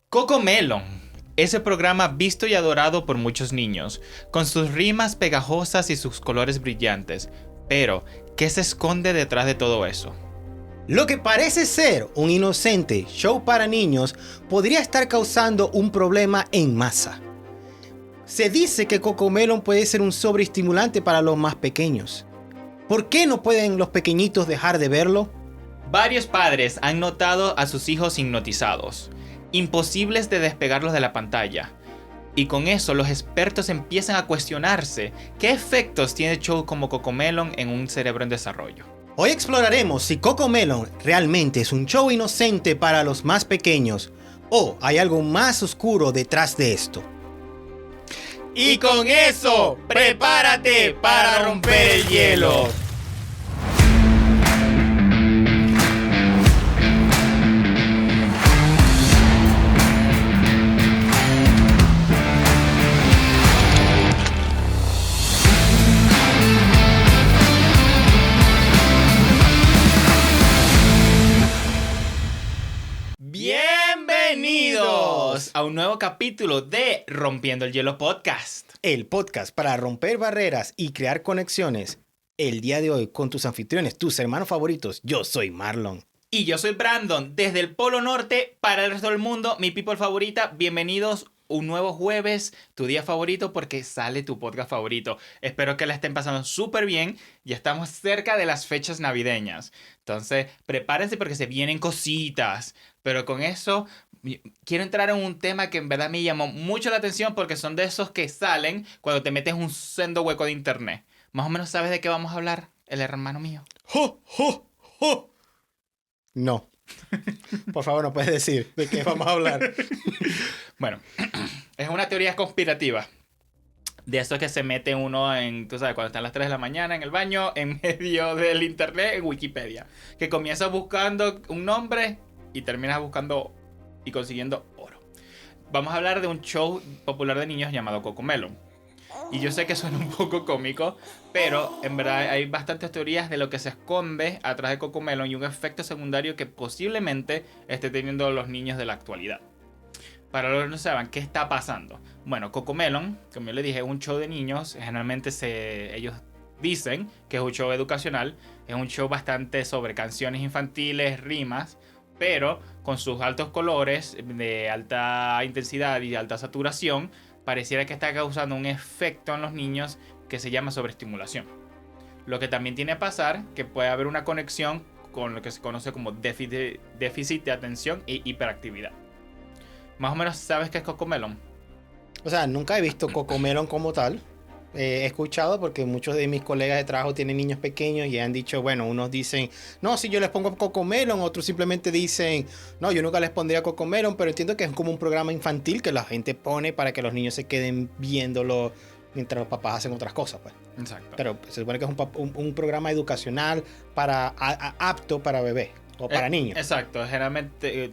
CoComelon, ese programa visto y adorado por muchos niños, con sus rimas pegajosas y sus colores brillantes. Pero, ¿qué se esconde detrás de todo eso? Lo que parece ser un inocente show para niños podría estar causando un problema en masa. Se dice que CoComelon puede ser un sobreestimulante para los más pequeños. ¿Por qué no pueden los pequeñitos dejar de verlo? Varios padres han notado a sus hijos hipnotizados, imposibles de despegarlos de la pantalla. Y con eso los expertos empiezan a cuestionarse qué efectos tiene show como CoComelon en un cerebro en desarrollo. Hoy exploraremos si CoComelon realmente es un show inocente para los más pequeños o hay algo más oscuro detrás de esto. Y con eso, prepárate para romper el hielo. Bienvenidos a un nuevo capítulo de Rompiendo el Hielo Podcast. El podcast para romper barreras y crear conexiones. El día de hoy con tus anfitriones, tus hermanos favoritos. Yo soy Marlon. Y yo soy Brandon, desde el Polo Norte para el resto del mundo, mi people favorita. Bienvenidos un nuevo jueves, tu día favorito, porque sale tu podcast favorito. Espero que la estén pasando súper bien. Ya estamos cerca de las fechas navideñas. Entonces, prepárense porque se vienen cositas. Pero con eso, quiero entrar en un tema que en verdad me llamó mucho la atención porque son de esos que salen cuando te metes un sendo hueco de internet. Más o menos sabes de qué vamos a hablar, el hermano mío. ¡Jo, jo, jo! No. Por favor, no puedes decir de qué vamos a hablar. Bueno, es una teoría conspirativa. De eso que se mete uno en, tú sabes, cuando están las 3 de la mañana en el baño, en medio del internet, en Wikipedia. Que comienzas buscando un nombre y terminas buscando y consiguiendo oro. Vamos a hablar de un show popular de niños llamado CoComelon. Y yo sé que suena un poco cómico, pero en verdad hay bastantes teorías de lo que se esconde atrás de CoComelon y un efecto secundario que posiblemente esté teniendo los niños de la actualidad. Para los que no saben, ¿qué está pasando? Bueno, CoComelon, como yo les dije, es un show de niños. Generalmente ellos dicen que es un show educacional. Es un show bastante sobre canciones infantiles, rimas, pero con sus altos colores de alta intensidad y alta saturación, pareciera que está causando un efecto en los niños que se llama sobreestimulación. Lo que también tiene que pasar, que puede haber una conexión con lo que se conoce como déficit de atención e hiperactividad. Más o menos sabes qué es CoComelon. O sea, nunca he visto CoComelon como tal. He escuchado porque muchos de mis colegas de trabajo tienen niños pequeños y han dicho, bueno, unos dicen, no, si yo les pongo CoComelon, otros simplemente dicen, no, yo nunca les pondría CoComelon, pero entiendo que es como un programa infantil que la gente pone para que los niños se queden viéndolo mientras los papás hacen otras cosas, pues. Exacto. Pero se supone que es un programa educacional para apto para bebés o para niños. Exacto, generalmente,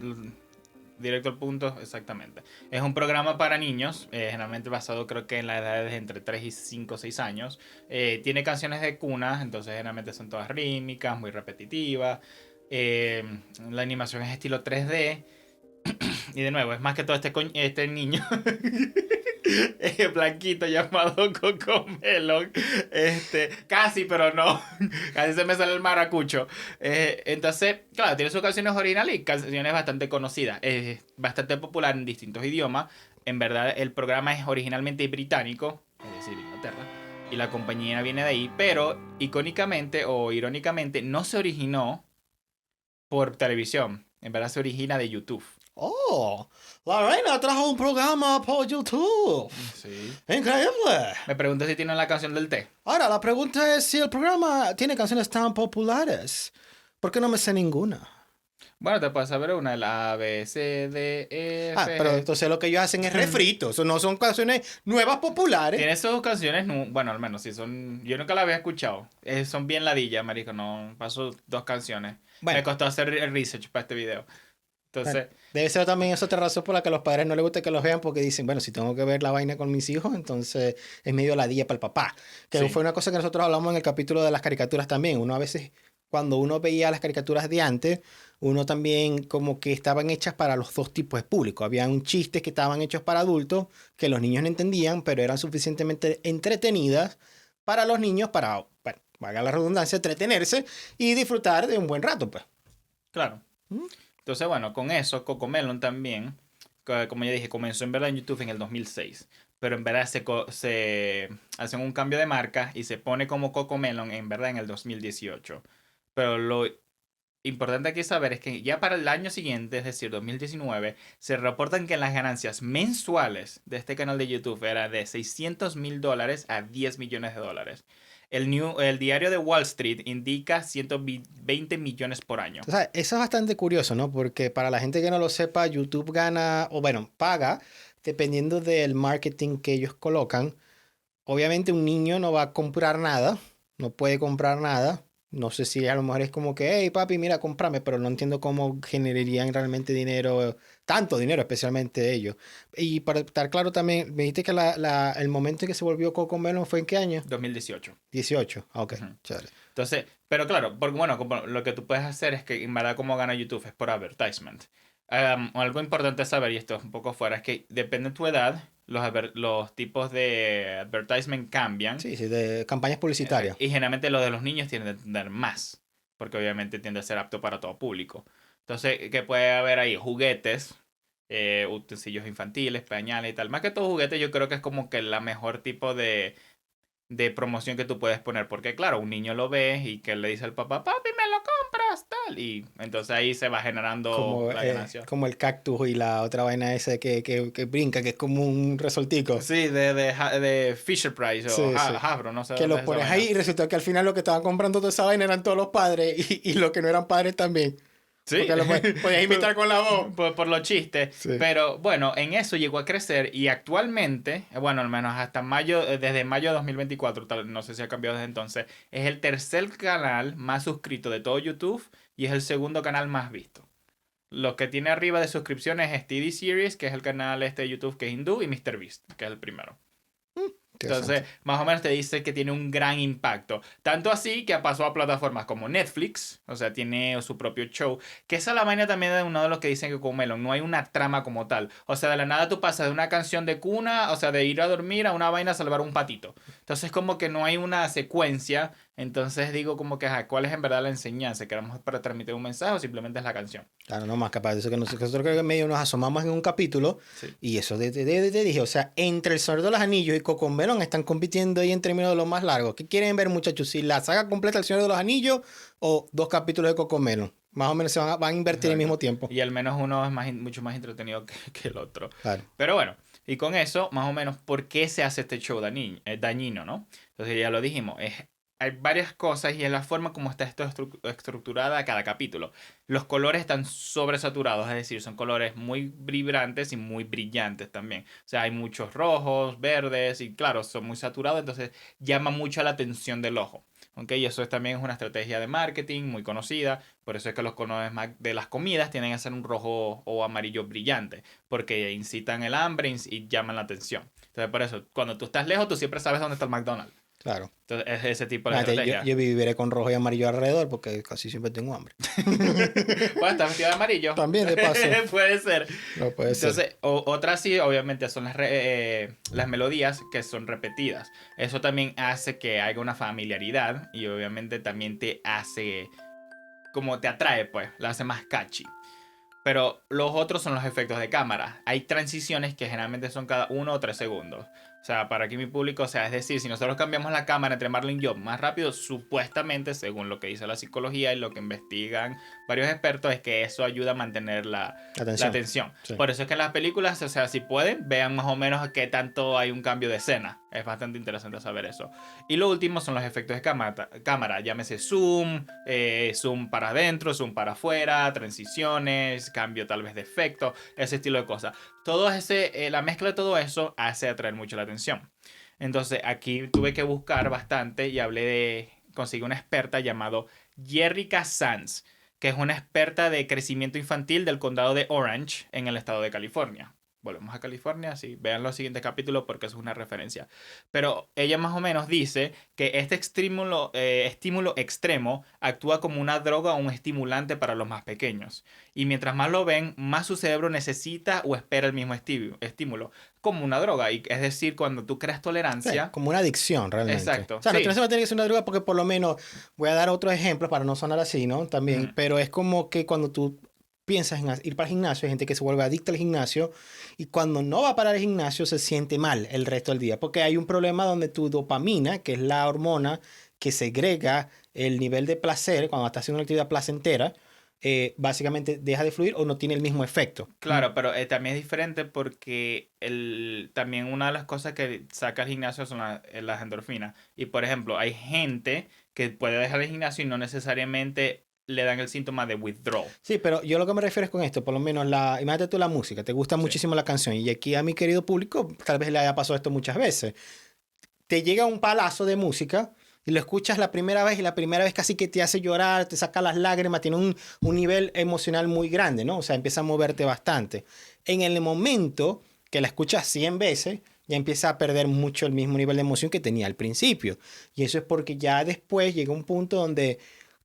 directo al punto, exactamente. Es un programa para niños, generalmente basado creo que en las edades entre 3 y 5 o 6 años. Tiene canciones de cuna, entonces generalmente son todas rítmicas, muy repetitivas. La animación es estilo 3D. Y de nuevo, es más que todo este niño blanquito llamado CoComelon. Casi, pero no. Casi se me sale el maracucho. Entonces, claro, tiene sus canciones originales y canciones bastante conocidas. Es bastante popular en distintos idiomas. En verdad, el programa es originalmente británico, es decir, Inglaterra. Y la compañía viene de ahí. Pero, icónicamente o irónicamente, no se originó por televisión. En verdad, se origina de YouTube. Oh, la reina trajo un programa por YouTube. Sí. Increíble. Me pregunto si tienen la canción del té. Ahora, la pregunta es si el programa tiene canciones tan populares. ¿Por qué no me sé ninguna? Bueno, te puedes saber una, la A, B, C, D, E, F. Pero entonces lo que ellos hacen es refrito. Eso no son canciones nuevas populares. Tiene sus canciones, bueno, al menos si son. Yo nunca la había escuchado. Son bien ladillas, marico. No paso 2 canciones. Bueno. Me costó hacer el research para este video. Entonces. Bueno, debe ser también esa otra razón por la que a los padres no les gusta que los vean, porque dicen, bueno, si tengo que ver la vaina con mis hijos, entonces es medio ladilla para el papá. Que Sí. fue una cosa que nosotros hablamos en el capítulo de las caricaturas también. Uno a veces, cuando uno veía las caricaturas de antes, uno también como que estaban hechas para los dos tipos de público. Había un chistes que estaban hechos para adultos, que los niños no entendían, pero eran suficientemente entretenidas para los niños para, bueno, valga la redundancia, entretenerse y disfrutar de un buen rato, pues. Claro. ¿Mm? Entonces, bueno, con eso, Cocomelon también, como ya dije, comenzó en verdad en YouTube en el 2006. Pero en verdad se hacen un cambio de marca y se pone como Cocomelon en verdad en el 2018. Pero lo importante aquí saber es que ya para el año siguiente, es decir, 2019, se reportan que las ganancias mensuales de este canal de YouTube eran de $600,000 a $10 millones. El diario de Wall Street indica 120 millones por año. O sea, eso es bastante curioso, ¿no? Porque para la gente que no lo sepa, YouTube gana, o bueno, paga, dependiendo del marketing que ellos colocan. Obviamente un niño no va a comprar nada, no puede comprar nada. No sé si a lo mejor es como que, hey papi, mira, cómprame, pero no entiendo cómo generarían realmente dinero, tanto dinero especialmente ellos. Y para estar claro también, me dijiste que el momento en que se volvió Cocomelon fue ¿en qué año? 2018. 18. Ah, ok, Ujú. chévere. Entonces, pero claro, porque bueno, lo que tú puedes hacer es que en verdad como gana YouTube es por advertisement. Algo importante saber, y esto es un poco fuera, es que depende de tu edad, los tipos de advertisement cambian. Sí, sí, de campañas publicitarias. Y generalmente los de los niños tienden a tener más, porque obviamente tiende a ser apto para todo público. Entonces, ¿qué puede haber ahí? Juguetes, utensilios infantiles, pañales y tal. Más que todo juguetes, yo creo que es como que la mejor tipo de promoción que tú puedes poner. Porque claro, un niño lo ve y que le dice al papá, papi, me lo compras, tal. Y entonces ahí se va generando la ganancia. Como el cactus y la otra vaina esa que brinca, que es como un resortico. Sí, de Fisher Price o Sí, sí. Hasbro, no sé Que dónde lo es esa pones vaina. ahí y resultó que al final lo que estaban comprando toda esa vaina eran todos los padres y los que no eran padres también. Sí, Porque lo podías imitar con la voz. por los chistes. Sí. Pero bueno, en eso llegó a crecer y actualmente, bueno, al menos hasta mayo, desde mayo de 2024, no sé si ha cambiado desde entonces, es el tercer canal más suscrito de todo YouTube y es el segundo canal más visto. Lo que tiene arriba de suscripciones es TD Series, que es el canal este de YouTube que es hindú, y MrBeast, que es el primero. Entonces, más o menos te dice que tiene un gran impacto. Tanto así que pasó a plataformas como Netflix, o sea, tiene su propio show. Que esa es la vaina también de uno de los que dicen que con Melon no hay una trama como tal. O sea, de la nada tú pasas de una canción de cuna, o sea, de ir a dormir a una vaina a salvar un patito. Entonces, como que no hay una secuencia. Entonces digo como que, ajá, ¿cuál es en verdad la enseñanza? ¿Queremos para transmitir un mensaje o simplemente es la canción? Claro, no más capaz de eso que nosotros creo que medio nos asomamos en un capítulo Sí. y eso te dije, o sea, entre El Señor de los Anillos y Cocomelon están compitiendo ahí en términos de lo más largo. ¿Qué quieren ver, muchachos? ¿Si la saga completa El Señor de los Anillos o 2 capítulos de Cocomelon? Más o menos se van a invertir al mismo tiempo. Y al menos uno es mucho más entretenido que el otro. Claro. Pero bueno, y con eso, más o menos, ¿por qué se hace este show dañino, no? Entonces ya lo dijimos, hay varias cosas y es la forma como está esto estructurada cada capítulo. Los colores están sobresaturados, es decir, son colores muy vibrantes y muy brillantes también. O sea, hay muchos rojos, verdes y claro, son muy saturados, entonces llama mucho la atención del ojo. ¿Ok? Y eso también es una estrategia de marketing muy conocida. Por eso es que los colores de las comidas tienen que ser un rojo o amarillo brillante. Porque incitan el hambre y llaman la atención. Entonces, por eso, cuando tú estás lejos, tú siempre sabes dónde está el McDonald's. Claro. Entonces, es ese tipo de Fíjate, estrategia. yo viviré con rojo y amarillo alrededor porque casi siempre tengo hambre. Bueno, está vestido de amarillo. También, de paso. Puede ser. No puede ser. Entonces, otra sí, obviamente, son las melodías que son repetidas. Eso también hace que haya una familiaridad y obviamente también te hace, como te atrae, pues, la hace más catchy. Pero los otros son los efectos de cámara. Hay transiciones que generalmente son cada 1 o 3 segundos. O sea, para aquí mi público, o sea, es decir, si nosotros cambiamos la cámara entre Marlon y yo más rápido, supuestamente, según lo que dice la psicología y lo que investigan varios expertos, es que eso ayuda a mantener la atención. Sí. Por eso es que en las películas, o sea, si pueden, vean más o menos qué tanto hay un cambio de escena. Es bastante interesante saber eso. Y lo último son los efectos de cámara. Llámese zoom, zoom para adentro, zoom para afuera, transiciones, cambio tal vez de efecto, ese estilo de cosas. La mezcla de todo eso hace atraer mucho la atención. Entonces aquí tuve que buscar bastante y conseguí una experta llamada Jerrica Sands, que es una experta de crecimiento infantil del condado de Orange en el estado de California. Volvemos a California, sí, vean los siguientes capítulos porque eso es una referencia. Pero ella más o menos dice que este estímulo extremo actúa como una droga o un estimulante para los más pequeños. Y mientras más lo ven, más su cerebro necesita o espera el mismo estímulo, como una droga. Y es decir, cuando tú creas Sí, tolerancia... como una adicción realmente. Exacto, O sea, no sí. tiene que ser una droga porque por lo menos, voy a dar otros ejemplos para no sonar así, ¿no? También, Ujú. pero es como que cuando tú piensas en ir para el gimnasio, hay gente que se vuelve adicta al gimnasio y cuando no va para el gimnasio se siente mal el resto del día porque hay un problema donde tu dopamina, que es la hormona que segrega el nivel de placer cuando estás haciendo una actividad placentera, básicamente deja de fluir o no tiene el mismo efecto. Claro, pero también es diferente porque también una de las cosas que saca el gimnasio son las endorfinas. Y por ejemplo, hay gente que puede dejar el gimnasio y no necesariamente le dan el síntoma de withdrawal. Sí, pero yo lo que me refiero es con esto, por lo menos imagínate tú la música, te gusta Sí. muchísimo la canción y aquí a mi querido público tal vez le haya pasado esto muchas veces. Te llega un palazo de música y lo escuchas la primera vez y la primera vez casi que te hace llorar, te saca las lágrimas, tiene un nivel emocional muy grande, ¿no? O sea, empieza a moverte bastante. En el momento que la escuchas 100 veces, ya empieza a perder mucho el mismo nivel de emoción que tenía al principio. Y eso es porque ya después llega un punto donde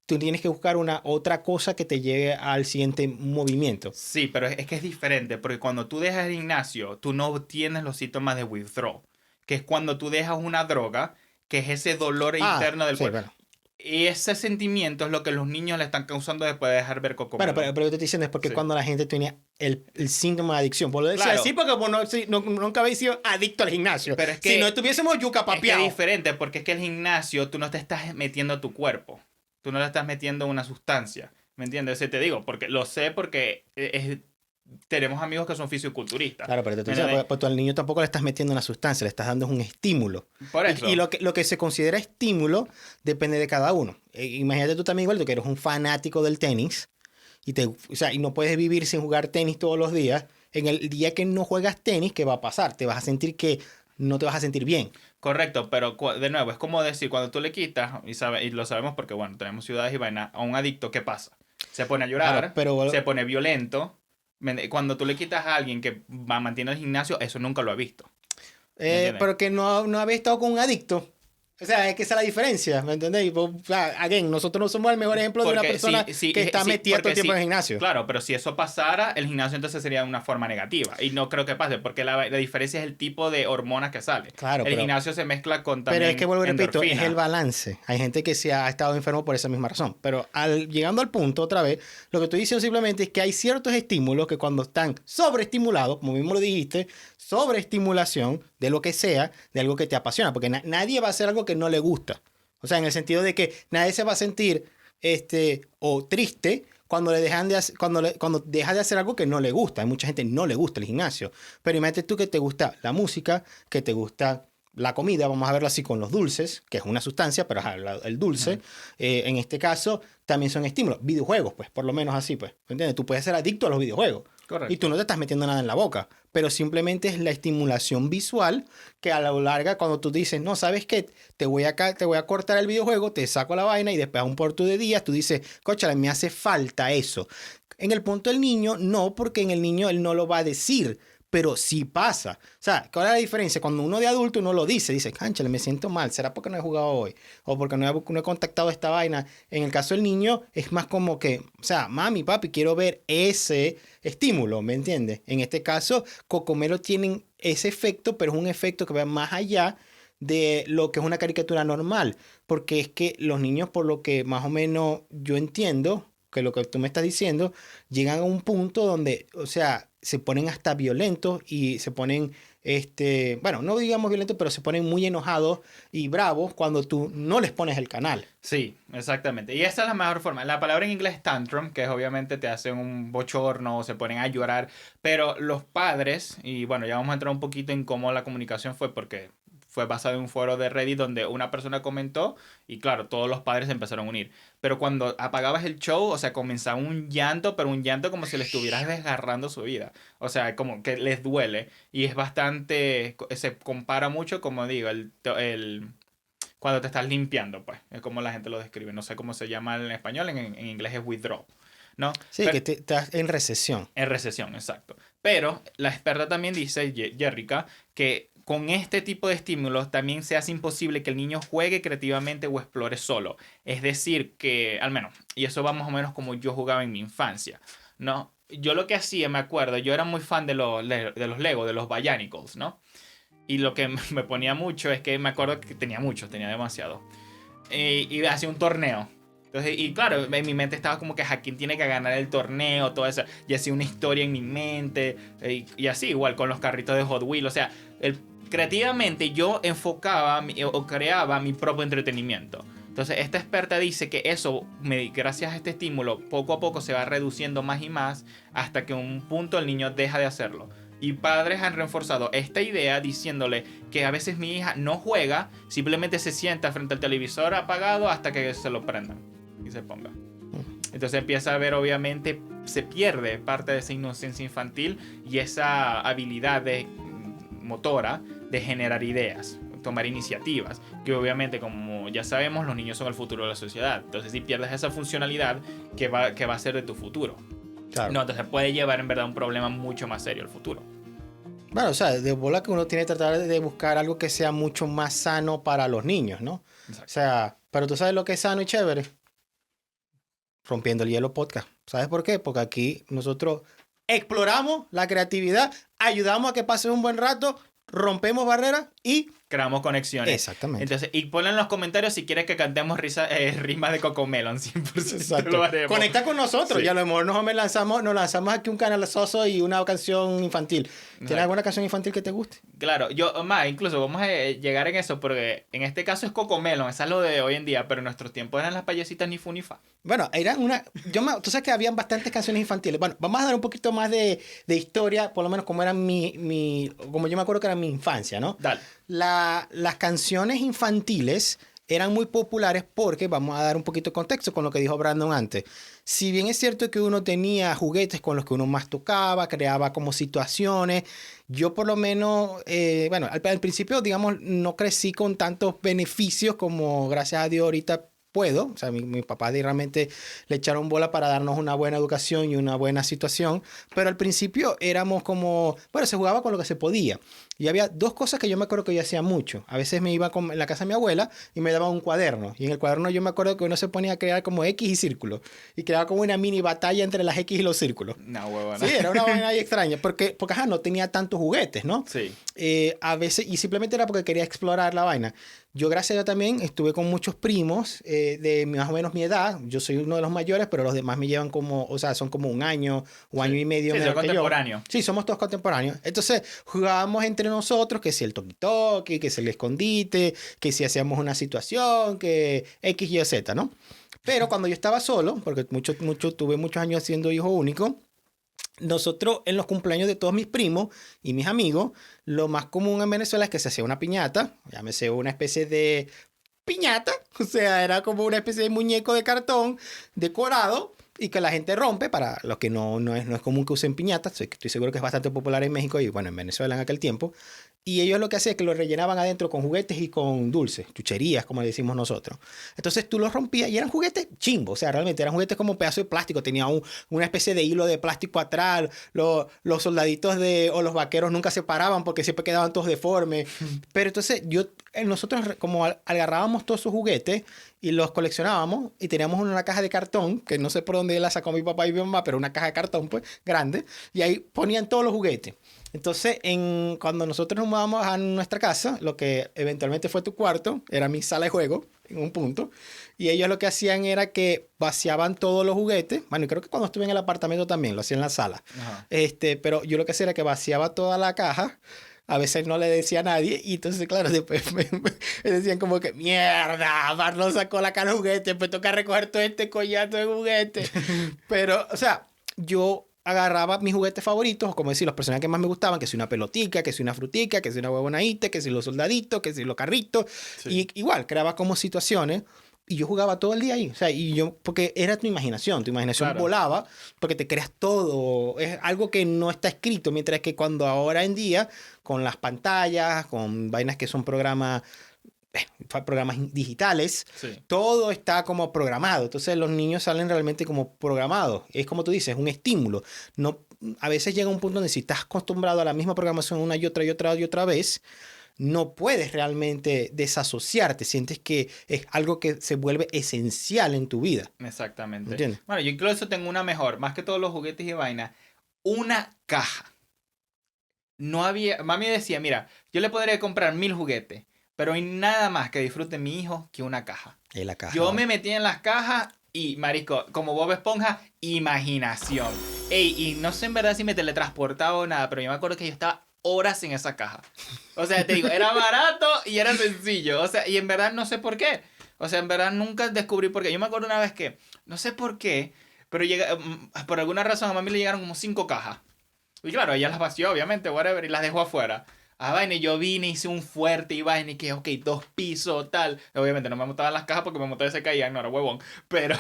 tú tienes que buscar una otra cosa que te lleve al siguiente movimiento. Sí, pero es que es diferente porque cuando tú dejas el gimnasio, tú no tienes los síntomas de withdrawal, que es cuando tú dejas una droga, que es ese dolor Ah, interno del sí, cuerpo. bueno. Y ese sentimiento es lo que los niños le están causando después de dejar ver Bueno, Cocomelon. pero lo que te estoy diciendo es porque Sí. cuando la gente tenía el síndrome de adicción. Por lo decía Claro. así porque vos no, nunca habéis sido adicto al gimnasio. Pero es que- si no estuviésemos yuca Es que es papeado. diferente porque es que el gimnasio tú no te estás metiendo a tu cuerpo. Tú no le estás metiendo una sustancia. ¿Me entiendes? Eso te digo, porque lo sé porque tenemos amigos que son fisiculturistas. Claro, pero te estoy ¿Me diciendo, entiendes? pues tú al niño tampoco le estás metiendo una sustancia, le estás dando un estímulo. Por eso. Y lo que se considera estímulo depende de cada uno. Imagínate tú también, igual, tú que eres un fanático del tenis o sea, y no puedes vivir sin jugar tenis todos los días. En el día que no juegas tenis, ¿qué va a pasar? Te vas a sentir que no te vas a sentir bien. Correcto, pero de nuevo, es como decir, cuando tú le quitas, y lo sabemos porque, bueno, tenemos ciudades y vainas, a un adicto, ¿qué pasa? Se pone a Claro, llorar, pero se pone violento. Cuando tú le quitas a alguien que mantiene el gimnasio, eso nunca lo ha visto. ¿Me entiendes? pero que no había estado con un adicto. O sea, es que esa es la diferencia, ¿me entendéis? Pues, o sea, again, nosotros no somos el mejor ejemplo de una Porque persona que está metida todo el tiempo en el gimnasio. Claro, pero si eso pasara, el gimnasio entonces sería de una forma negativa. Y no creo que pase, porque la diferencia es el tipo de hormonas que sale. Claro, el gimnasio se mezcla con también pero es que vuelvo y repito, es endorfina. el balance. Hay gente que se ha estado enfermo por esa misma razón. Pero llegando al punto otra vez, lo que estoy diciendo simplemente es que hay ciertos estímulos que cuando están sobreestimulados, como mismo lo dijiste, sobreestimulación de lo que sea, de algo que te apasiona, porque nadie va a hacer algo que no le gusta. O sea, en el sentido de que nadie se va a sentir o triste cuando cuando deja de hacer algo que no le gusta. Hay mucha gente que no le gusta el gimnasio. Pero imagínate tú que te gusta la música, que te gusta la comida, vamos a verlo así con los dulces, que es una sustancia, pero el dulce, en este caso, también son estímulos. Videojuegos, pues, por lo menos así, pues. ¿Entiendes? Tú puedes ser adicto a los videojuegos. Correcto. Y tú no te estás metiendo nada en la boca, pero simplemente es la estimulación visual que a la larga cuando tú dices, no, ¿sabes qué? Te voy a cortar el videojuego, te saco la vaina y después a un por tu de días tú dices, cóchale, me hace falta eso. En el punto del niño, no, porque en el niño él no lo va a decir, pero sí pasa. O sea, ¿cuál es la diferencia? Cuando uno de adulto uno lo dice, cánchale, me siento mal, ¿será porque no he jugado hoy? O porque no he contactado esta vaina. En el caso del niño es más como que, o sea, mami, papi, quiero ver ese estímulo, ¿me entiendes? En este caso, Cocomelo tienen ese efecto, pero es un efecto que va más allá de lo que es una caricatura normal, porque es que los niños, por lo que más o menos yo entiendo, que lo que tú me estás diciendo, llegan a un punto donde, o sea, se ponen hasta violentos y se ponen, bueno, no digamos violentos, pero se ponen muy enojados y bravos cuando tú no les pones el canal. Sí, exactamente. Y esa es la mejor forma. La palabra en inglés es tantrum, que es obviamente te hacen un bochorno o se ponen a llorar. Pero los padres, y bueno, ya vamos a entrar un poquito en cómo la comunicación fue, porque fue basado en un foro de Reddit donde una persona comentó y claro, todos los padres se empezaron a unir. Pero cuando apagabas el show, o sea, comenzaba un llanto, pero un llanto como si le estuvieras desgarrando su vida. O sea, como que les duele. Y es bastante, se compara mucho, como digo, cuando te estás limpiando, pues. Es como la gente lo describe. No sé cómo se llama en español, en inglés es withdraw. ¿No? Sí, Pero, que estás en recesión. en recesión, exacto. Pero la experta también dice, Jerrica, que con este tipo de estímulos también se hace imposible que el niño juegue creativamente o explore solo. Es decir, que al menos, y eso va más o menos como yo jugaba en mi infancia, ¿no? Yo lo que hacía, me acuerdo, yo era muy fan de los Lego, de los Bionicles, ¿no? Y lo que me ponía mucho es que me acuerdo que tenía muchos, tenía demasiado. Y hacía un torneo. Entonces, y claro, en mi mente estaba como que a quién tiene que ganar el torneo, todo eso. Y hacía una historia en mi mente. Y así, igual con los carritos de Hot Wheels. O sea, creativamente yo enfocaba o creaba mi propio entretenimiento. Entonces, esta experta dice que eso, gracias a este estímulo, poco a poco se va reduciendo más y más hasta que un punto el niño deja de hacerlo. Y padres han reforzado esta idea diciéndole que a veces mi hija no juega, simplemente se sienta frente al televisor apagado hasta que se lo prendan y se ponga. Entonces empieza a ver, obviamente, se pierde parte de esa inocencia infantil y esa habilidad motora de generar ideas, tomar iniciativas, que obviamente, como ya sabemos, los niños son el futuro de la sociedad. Entonces si pierdes esa funcionalidad, ¿qué va a ser de tu futuro? Claro. No, entonces puede llevar en verdad un problema mucho más serio al futuro. Bueno, o sea, de bola que uno tiene que tratar de buscar algo que sea mucho más sano para los niños, ¿no? Exacto. O sea, pero tú sabes lo que es sano y chévere. Rompiendo el Hielo Podcast. ¿Sabes por qué? Porque aquí nosotros exploramos la creatividad, ayudamos a que pases un buen rato, rompemos barreras y creamos conexiones. Exactamente. Entonces, y ponle en los comentarios si quieres que cantemos rimas de Cocomelon. 100% lo haremos. Conecta con nosotros. Sí. Y a lo mejor nos lanzamos aquí un canal soso y una canción infantil. ¿Tienes alguna canción infantil que te guste? Claro, incluso vamos a llegar en eso porque en este caso es Cocomelon, esa es lo de hoy en día, pero en nuestros tiempos eran las payasitas ni fu ni fa. Bueno, tú sabes que habían bastantes canciones infantiles. Bueno, vamos a dar un poquito más de historia, por lo menos como era como yo me acuerdo que era mi infancia, ¿no? Dale. Las canciones infantiles eran muy populares porque, vamos a dar un poquito de contexto con lo que dijo Brandon antes. Si bien es cierto que uno tenía juguetes con los que uno más tocaba, creaba como situaciones, yo por lo menos, al principio, digamos, no crecí con tantos beneficios como, gracias a Dios, ahorita puedo. O sea, mi papá realmente le echaron bola para darnos una buena educación y una buena situación, pero al principio éramos como, bueno, se jugaba con lo que se podía. Y había dos cosas que yo me acuerdo que yo hacía mucho. A veces me iba en la casa de mi abuela y me daba un cuaderno. Y en el cuaderno yo me acuerdo que uno se ponía a crear como X y círculos. Y creaba como una mini batalla entre las X y los círculos. No, huevona. Sí, era una vaina ahí extraña. Porque no tenía tantos juguetes, ¿no? Sí. A veces, y simplemente era porque quería explorar la vaina. Yo, gracias a Dios, también estuve con muchos primos de más o menos mi edad. Yo soy uno de los mayores, pero los demás me llevan son como un año o año y medio. Sí, son contemporáneos. Sí, somos todos contemporáneos. Entonces, jugábamos entre nosotros, que si el toki-toki, que si el escondite, que si hacíamos una situación, que X, Y, Z, ¿no? Pero cuando yo estaba solo, porque tuve muchos años siendo hijo único, nosotros en los cumpleaños de todos mis primos y mis amigos, lo más común en Venezuela es que se hacía una piñata, llámese una especie de piñata, o sea, era como una especie de muñeco de cartón decorado y que la gente rompe. Para los que no es común que usen piñatas, estoy seguro que es bastante popular en México y bueno, en Venezuela en aquel tiempo. Y ellos lo que hacían es que lo rellenaban adentro con juguetes y con dulces, chucherías, como le decimos nosotros. Entonces tú los rompías y eran juguetes chimbos, o sea, realmente eran juguetes como pedazos de plástico. Tenía una especie de hilo de plástico atrás. Los soldaditos o los vaqueros nunca se paraban porque siempre quedaban todos deformes. Pero entonces nosotros como agarrábamos todos esos juguetes y los coleccionábamos y teníamos una caja de cartón, que no sé por dónde la sacó mi papá y mi mamá, pero una caja de cartón pues grande, y ahí ponían todos los juguetes. Entonces, cuando nosotros nos mudamos a nuestra casa, lo que eventualmente fue tu cuarto, era mi sala de juego, en un punto, y ellos lo que hacían era que vaciaban todos los juguetes. Bueno, y creo que cuando estuve en el apartamento también, lo hacía en la sala. Ajá. Pero yo lo que hacía era que vaciaba toda la caja. A veces no le decía a nadie. Y entonces, claro, después me decían como que, mierda, Marlon sacó la cara de juguete, pues toca recoger todo este collato de juguete. Pero, o sea, yo agarraba mis juguetes favoritos, como decir, los personajes que más me gustaban, que si una pelotica, que si una frutica, que si una huevonadita, que si los soldaditos, que si los carritos. Sí. Y igual, creaba como situaciones. Y yo jugaba todo el día ahí. O sea, porque era tu imaginación claro. Volaba, porque te creas todo. Es algo que no está escrito, mientras que cuando ahora en día, con las pantallas, con vainas que son programas digitales, sí. Todo está como programado. Entonces los niños salen realmente como programados. Es como tú dices, un estímulo. No, a veces llega un punto donde si estás acostumbrado a la misma programación una y otra vez, no puedes realmente desasociarte. Sientes que es algo que se vuelve esencial en tu vida. Exactamente. ¿Entiendes? Bueno, yo incluso tengo una mejor, más que todos los juguetes y vaina, una caja. No había, mami decía, mira, yo le podría comprar 1000 juguetes, pero hay nada más que disfrute mi hijo que una caja. En la caja. Yo me metí en las cajas y, marisco, como Bob Esponja, imaginación. Ey, y no sé en verdad si me teletransportaba o nada, pero yo me acuerdo que yo estaba horas en esa caja. O sea, te digo, era barato y era sencillo. O sea, y en verdad no sé por qué. O sea, en verdad nunca descubrí por qué. Yo me acuerdo una vez que, no sé por qué, pero por alguna razón a mami le llegaron como 5 cajas. Y claro, ella las vació, obviamente, whatever, y las dejó afuera. Ah, vaina, y yo vine, hice un fuerte y vaina, y que, ok, 2 pisos, tal. Obviamente no me montaban las cajas porque me montaban y se caían, no era huevón. Pero,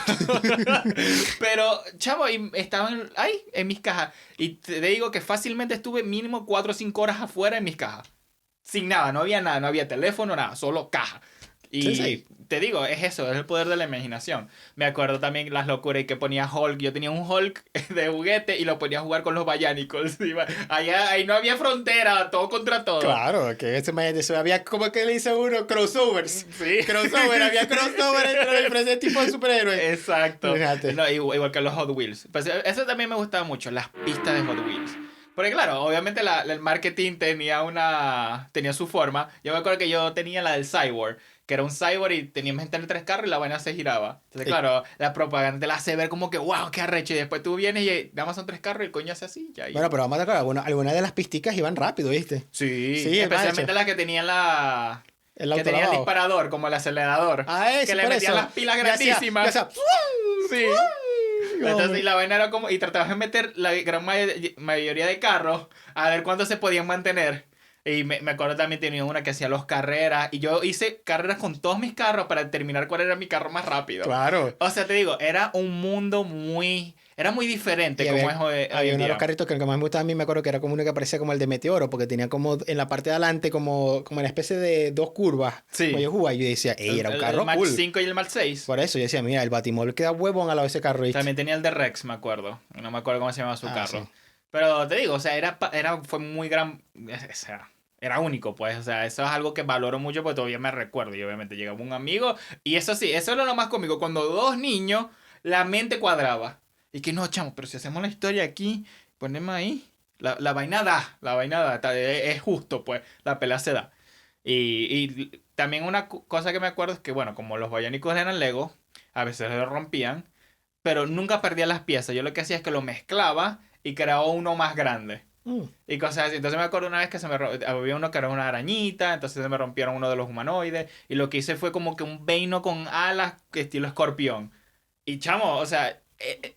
pero, chavo, y estaban ahí, en mis cajas. Y te digo que fácilmente estuve mínimo 4 o 5 horas afuera en mis cajas. Sin nada, no había nada, no había teléfono, nada, solo caja. Y Sí. te digo, es eso, es el poder de la imaginación. Me acuerdo también las locuras que ponía Hulk. Yo tenía un Hulk de juguete y lo ponía a jugar con los Bianicles. Allá, ahí no había frontera, todo contra todo. Claro, que eso había como que le dice uno, crossovers. Sí. Crossover, había crossover entre diferentes tipos de superhéroes. Exacto. Fíjate. No, igual que los Hot Wheels. Pues eso también me gustaba mucho, las pistas de Hot Wheels. Porque claro, obviamente el marketing tenía su forma. Yo me acuerdo que yo tenía la del Cyborg, que era un Cyborg y teníamos que tener 3 carros y la vaina se giraba. Entonces, claro, la propaganda te la hace ver como que, wow, qué arrecho. Y después tú vienes y nada más son 3 carros y el coño hace así. Ya, Bueno, pero vamos a aclarar, algunas de las pisticas iban rápido, ¿viste? sí, Sí, especialmente las que tenían El que auto tenían el lavado. disparador, como el acelerador. Ah, eso, que le por metían eso. las pilas Ya hacía- grandísimas. ya hacía- Sí. Entonces, y la vaina era como, y tratabas de meter la gran mayoría de carros a ver cuánto se podían mantener. Y me acuerdo también tenía una que hacía los carreras. Y yo hice carreras con todos mis carros para determinar cuál era mi carro más rápido. Claro. O sea, te digo, era un mundo era muy diferente Y como había, es hoy había en uno de día. los carritos que el que más me gustaba a mí, me acuerdo que era como uno que parecía como el de Meteoro, porque tenía como en la parte de adelante como una especie de 2 curvas. Sí. Como yo jugaba y yo decía, ey, era un carro el Mark cool. 5 y el Mark 6. Por eso yo decía, mira, el Batimóvil queda huevón al lado de ese carro. ¿viste? También tenía el de Rex, me acuerdo. No me acuerdo cómo se llamaba su carro. Sí. Pero te digo, o sea, fue muy gran. O sea, era único, pues. O sea, eso es algo que valoro mucho porque todavía me recuerdo. Y obviamente llegaba un amigo. Y eso sí, eso era lo más cómico. Cuando 2 niños, la mente cuadraba. Y que no, chamo, pero si hacemos la historia aquí, ponemos ahí. La vaina da. La vaina da. Es justo, pues. La pelea se da. Y también una cosa que me acuerdo es que, bueno, como los Bionicles eran Lego, a veces lo rompían. Pero nunca perdía las piezas. Yo lo que hacía es que lo mezclaba y creaba uno más grande. Mm. Y cosas así. Entonces me acuerdo una vez que había uno que era una arañita, entonces se me rompieron uno de los humanoides. Y lo que hice fue como que un Veino con alas estilo escorpión. Y chamo, o sea,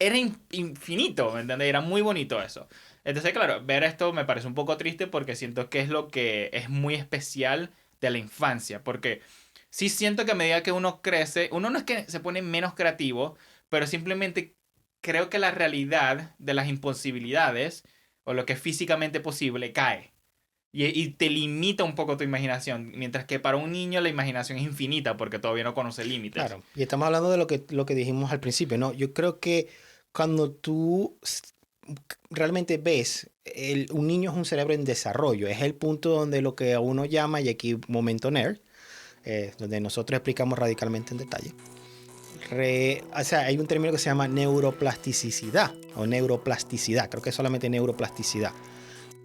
era infinito, ¿me entiendes? Era muy bonito eso. Entonces, claro, ver esto me parece un poco triste porque siento que es lo que es muy especial de la infancia. Porque sí siento que a medida que uno crece, uno no es que se pone menos creativo, pero simplemente creo que la realidad de las imposibilidades o lo que es físicamente posible cae. Y te limita un poco tu imaginación. Mientras que para un niño la imaginación es infinita porque todavía no conoce límites. Claro, y estamos hablando de lo que dijimos al principio, ¿no? Yo creo que cuando tú realmente ves, un niño es un cerebro en desarrollo, es el punto donde lo que uno llama, y aquí momento nerd, donde nosotros explicamos radicalmente en detalle, o sea, hay un término que se llama neuroplasticidad o neuroplasticidad, creo que es solamente neuroplasticidad.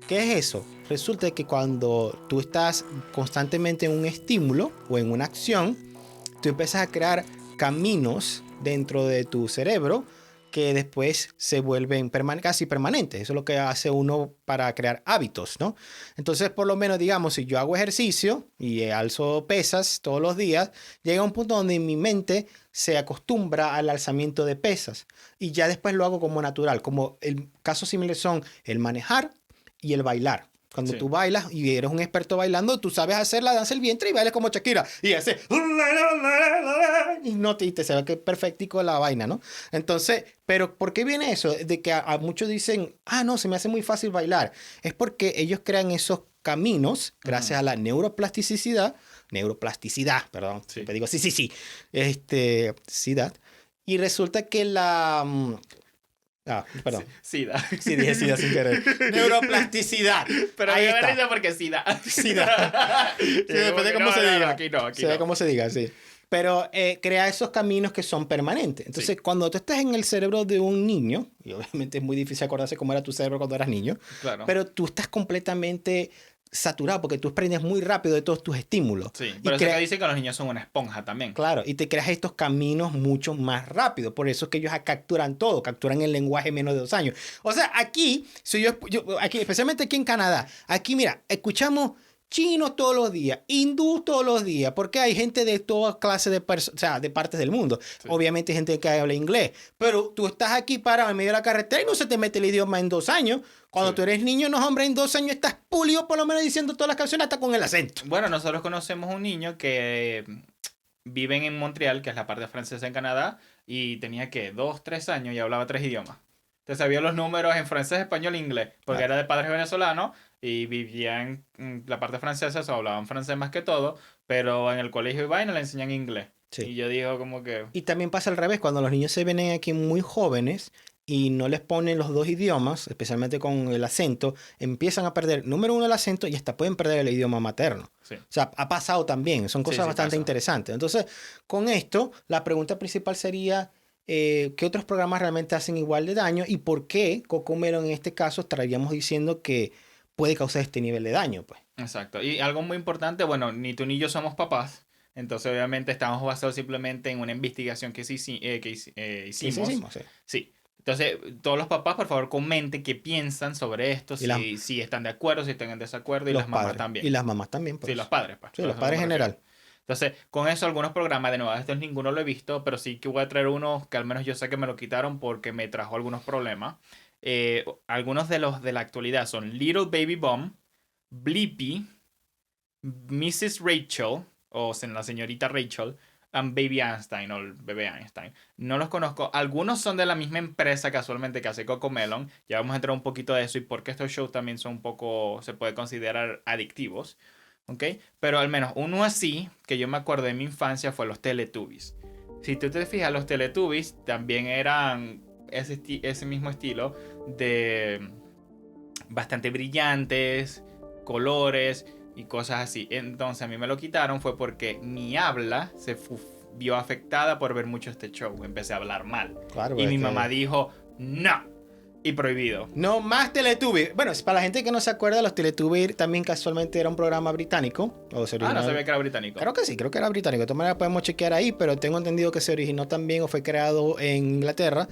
¿Qué es eso? Resulta que cuando tú estás constantemente en un estímulo o en una acción, tú empiezas a crear caminos dentro de tu cerebro que después se vuelven casi permanentes. Eso es lo que hace uno para crear hábitos, ¿no? Entonces, por lo menos, digamos, si yo hago ejercicio y alzo pesas todos los días, llega un punto donde mi mente se acostumbra al alzamiento de pesas y ya después lo hago como natural. Como el caso similar son el manejar y el bailar. Cuando Sí. tú bailas y eres un experto bailando, tú sabes hacer la danza del vientre y bailas como Shakira. Y hace... Y no te se ve que es perfectico la vaina, ¿no? Entonces, pero ¿por qué viene eso? De que a muchos dicen, no, se me hace muy fácil bailar. Es porque ellos crean esos caminos gracias a la neuroplasticidad, perdón. Sí. Siempre digo, sí. Cidad. Y resulta que Ah, perdón. SIDA. Sí, dije SIDA sin querer. Neuroplasticidad. Pero Ahí me da está. risa porque SIDA. SIDA. Sí, depende de cómo se diga. Aquí no, aquí Se ve no. cómo se diga, sí. Pero crea esos caminos que son permanentes. Entonces, Sí. cuando tú estás en el cerebro de un niño, y obviamente es muy difícil acordarse cómo era tu cerebro cuando eras niño, Claro. pero tú estás completamente saturado porque tú aprendes muy rápido de todos tus estímulos. Sí, Y por eso crea- que dicen que los niños son una esponja también. Claro, y te creas estos caminos mucho más rápido. Por eso es que ellos capturan todo, capturan el lenguaje en menos de 2 años. O sea, aquí, si aquí, especialmente aquí en Canadá, aquí mira, escuchamos chinos todos los días, hindú todos los días, porque hay gente de toda clase de, o sea, de partes del mundo. Sí. Obviamente hay gente que habla inglés, pero tú estás aquí parado en medio de la carretera y no se te mete el idioma en 2 años. Cuando Sí. tú eres niño, no, hombre, en 2 años estás pulido por lo menos diciendo todas las canciones hasta con el acento. Bueno, nosotros conocemos un niño que vive en Montreal, que es la parte francesa en Canadá, y tenía que 2, 3 años y hablaba 3 idiomas. Entonces sabía los números en francés, español e inglés, porque Claro. era de padres venezolanos y vivía en la parte francesa, o hablaban francés más que todo, pero en el colegio y vaina le enseñan inglés. Sí. Y yo digo como que... Y también pasa al revés, cuando los niños se vienen aquí muy jóvenes y no les ponen los 2 idiomas, especialmente con el acento, empiezan a perder, número 1, el acento y hasta pueden perder el idioma materno. Sí. O sea, ha pasado también, son cosas Sí, bastante pasa. interesantes. Entonces, con esto, la pregunta principal sería, ¿qué otros programas realmente hacen igual de daño? ¿Y por qué Cocomelo en este caso estaríamos diciendo que puede causar este nivel de daño? Pues? Exacto. Y algo muy importante, bueno, ni tú ni yo somos papás. Entonces, obviamente, estamos basados simplemente en una investigación que Sí, hicimos. sí. Sí. Entonces, todos los papás, por favor, comenten qué piensan sobre esto, Y las- si están de acuerdo, si están en desacuerdo, y Los las mamás padres. también. Y las mamás también. Pues. Sí, los padres, pues. Sí, Por los eso padres me en refiero. general. Entonces, con eso, algunos programas, de nuevo, estos ninguno lo he visto, pero sí que voy a traer uno que al menos yo sé que me lo quitaron porque me trajo algunos problemas. Algunos de los de la actualidad son Little Baby Bomb, Blippi, Mrs. Rachel, o la señorita Rachel, and Baby Einstein, o el bebé Einstein. No los conozco. Algunos son de la misma empresa casualmente que hace Cocomelon. Ya vamos a entrar un poquito de eso y porque estos shows también son un poco, se puede considerar adictivos. ¿Ok? Pero al menos uno así, que yo me acuerdo de mi infancia, fue los Teletubbies. Si tú te fijas, los Teletubbies también eran ese mismo estilo de bastante brillantes, colores y cosas así. Entonces a mí me lo quitaron fue porque mi habla se vio afectada por ver mucho este show. Empecé a hablar mal. Claro, Y pues, mi que- mamá dijo, no. Y prohibido. No más Teletubbies. Bueno, para la gente que no se acuerda, los Teletubbies también casualmente era un programa británico. O se Ah, no originó- sabía que era británico. Creo que sí, creo que era británico. De todas maneras podemos chequear ahí, pero tengo entendido que se originó también o fue creado en Inglaterra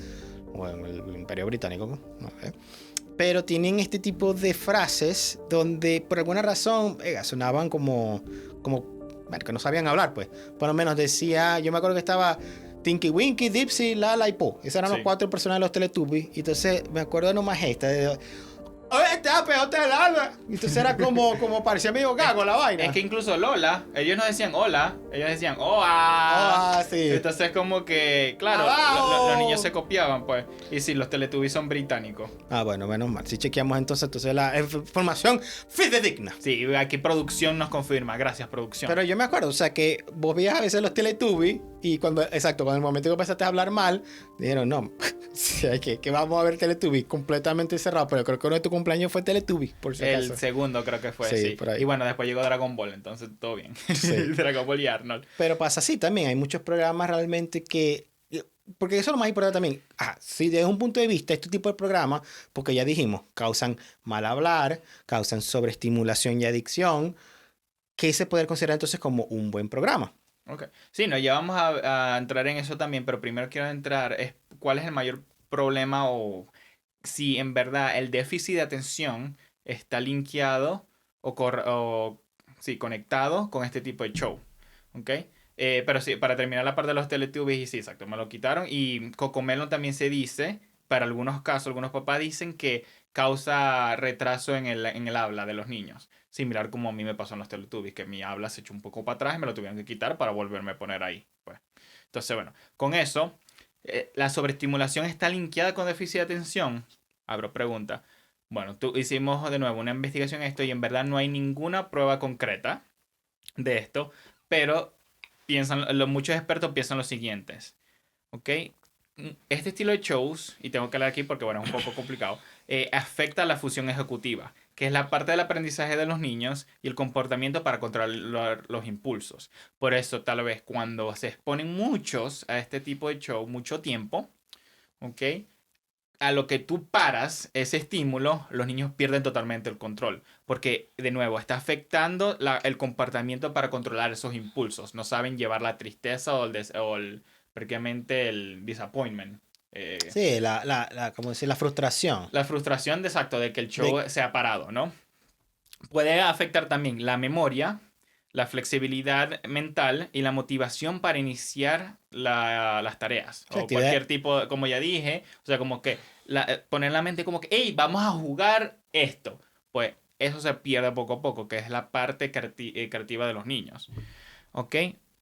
o en el Imperio Británico, no sé. Pero tienen este tipo de frases donde por alguna razón sonaban como, bueno, que no sabían hablar, pues. Por lo menos decía, yo me acuerdo que estaba Tinky Winky, Dipsy, Lala y Po. Esos eran Sí. los 4 personajes de los Teletubbies. Y entonces me acuerdo nomás esta de, oye, te pegote el alma. Y entonces era como parecía medio gago la vaina. Es que incluso Lola, ellos no decían hola, ellos decían oa. Ah, sí. Entonces como que, claro, ¡Abajo! los niños se copiaban, pues. Y sí, los Teletubbies son británicos. Ah, bueno, menos mal. Si chequeamos entonces la información fidedigna. Sí, aquí producción nos confirma. Gracias, producción. Pero yo me acuerdo, o sea, que vos veías a veces los Teletubbies y cuando el momento que empezaste a hablar mal, dijeron, no, sí, que vamos a ver Teletubbies completamente cerrado, pero creo que uno de tu cumpleaños fue Teletubbies, por si El acaso. segundo creo que fue, Sí, sí. por ahí. Y bueno, después llegó Dragon Ball, entonces todo bien. Sí. Dragon Ball y Arnold. Pero pasa así también, hay muchos programas realmente que... Porque eso es lo más importante también. Si desde un punto de vista, este tipo de programas, porque ya dijimos, causan mal hablar, causan sobreestimulación y adicción, que se puede considerar entonces como un buen programa. Ok. Sí, no, ya vamos a entrar en eso también, pero primero quiero entrar es cuál es el mayor problema o si en verdad el déficit de atención está linkeado o sí, conectado con este tipo de show. ¿Ok? Pero sí, para terminar la parte de los Teletubbies, y sí, exacto, me lo quitaron. Y Cocomelon también se dice, para algunos casos, algunos papás dicen que causa retraso en el habla de los niños. Similar como a mí me pasó en los Teletubbies, que mi habla se echó un poco para atrás y me lo tuvieron que quitar para volverme a poner ahí. Pues. Entonces, bueno, con eso, la sobreestimulación está linkeada con déficit de atención. Abro pregunta. Bueno, hicimos de nuevo una investigación en esto y en verdad no hay ninguna prueba concreta de esto, pero muchos expertos piensan lo siguientes. ¿Ok? este estilo de shows, y tengo que hablar aquí porque, bueno, es un poco complicado, afecta la función ejecutiva, que es la parte del aprendizaje de los niños y el comportamiento para controlar los impulsos. Por eso, tal vez, cuando se exponen muchos a este tipo de show, mucho tiempo, ¿ok? A lo que tú paras ese estímulo, los niños pierden totalmente el control. Porque, de nuevo, está afectando el comportamiento para controlar esos impulsos. No saben llevar la tristeza prácticamente el disappointment. Sí, ¿cómo decir? La frustración. La frustración de exacto, de que el show De, se ha parado, ¿no? Puede afectar también la memoria, la flexibilidad mental y la motivación para iniciar las tareas. O cualquier tipo, como ya dije, o sea, como que poner la mente como que, hey, vamos a jugar esto. Pues eso se pierde poco a poco, que es la parte creativa de los niños. ¿Ok?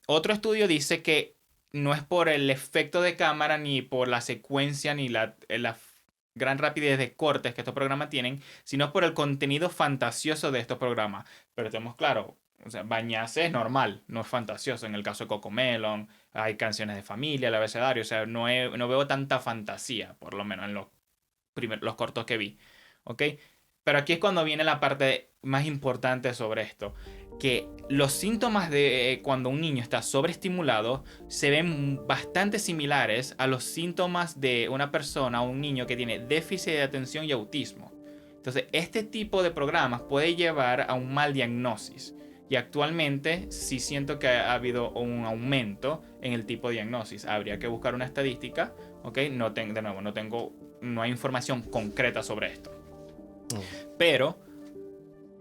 Otro estudio dice que no es por el efecto de cámara, ni por la secuencia, ni la gran rapidez de cortes que estos programas tienen, sino por el contenido fantasioso de estos programas. Pero tenemos claro, o sea, bañarse es normal, no es fantasioso. En el caso de Cocomelon, hay canciones de familia, el abecedario, o sea, no veo tanta fantasía, por lo menos en los cortos que vi. ¿Ok? Pero aquí es cuando viene la parte más importante sobre esto, que los síntomas de cuando un niño está sobreestimulado se ven bastante similares a los síntomas de una persona o un niño que tiene déficit de atención y autismo. Entonces, este tipo de programas puede llevar a un mal diagnosis. Y actualmente sí siento que ha habido un aumento en el tipo de diagnosis. Habría que buscar una estadística, ¿ok? De nuevo, no hay información concreta sobre esto. Pero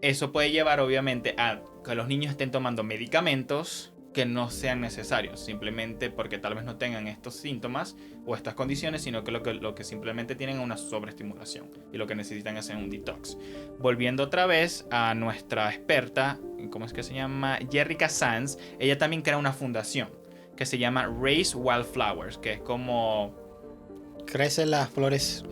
eso puede llevar obviamente a que los niños estén tomando medicamentos que no sean necesarios, simplemente porque tal vez no tengan estos síntomas o estas condiciones, sino que lo que simplemente tienen es una sobreestimulación y lo que necesitan es un detox. Volviendo otra vez a nuestra experta, ¿cómo es que se llama? Jerrica Sanz, ella también crea una fundación que se llama Raise Wildflowers, que es como crecen las flores,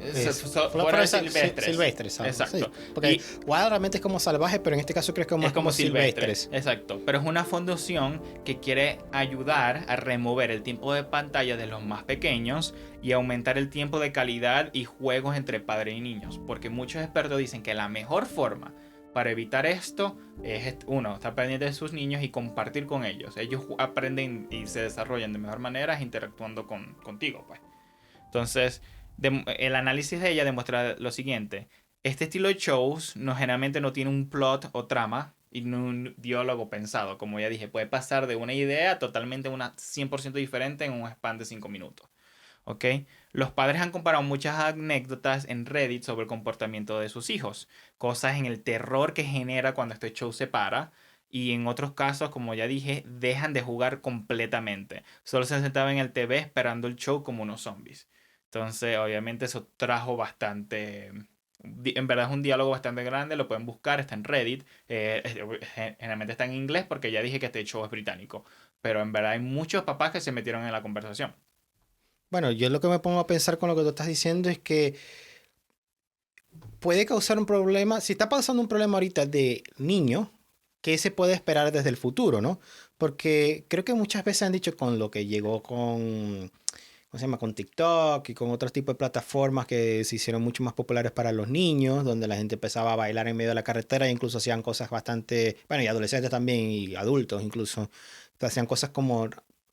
flores silvestres. Silvestres. Exacto. Sí, porque wild realmente es como salvaje, pero en este caso creo que es como silvestres. Exacto. Pero es una fundación que quiere ayudar a remover el tiempo de pantalla de los más pequeños y aumentar el tiempo de calidad y juegos entre padres y niños. Porque muchos expertos dicen que la mejor forma para evitar esto es, uno, estar pendiente de sus niños y compartir con ellos. Ellos aprenden y se desarrollan de mejor manera interactuando contigo, pues. Entonces, el análisis de ella demuestra lo siguiente. Este estilo de shows generalmente no tiene un plot o trama y un diálogo pensado. Como ya dije, puede pasar de una idea a totalmente una 100% diferente en un span de 5 minutos. ¿Ok? Los padres han comparado muchas anécdotas en Reddit sobre el comportamiento de sus hijos. Cosas en el terror que genera cuando este show se para. Y en otros casos, como ya dije, dejan de jugar completamente. Solo se sentaban en el TV esperando el show como unos zombies. Entonces, obviamente eso trajo bastante. En verdad es un diálogo bastante grande, lo pueden buscar, está en Reddit. Generalmente está en inglés porque ya dije que este show es británico. Pero en verdad hay muchos papás que se metieron en la conversación. Bueno, yo lo que me pongo a pensar con lo que tú estás diciendo es que puede causar un problema. Si está pasando un problema ahorita de niño, ¿qué se puede esperar desde el futuro, no? Porque creo que muchas veces han dicho con lo que llegó con, ¿cómo se llama? Con TikTok y con otros tipos de plataformas que se hicieron mucho más populares para los niños, donde la gente empezaba a bailar en medio de la carretera e incluso hacían cosas bastante, bueno, y adolescentes también y adultos incluso, hacían cosas como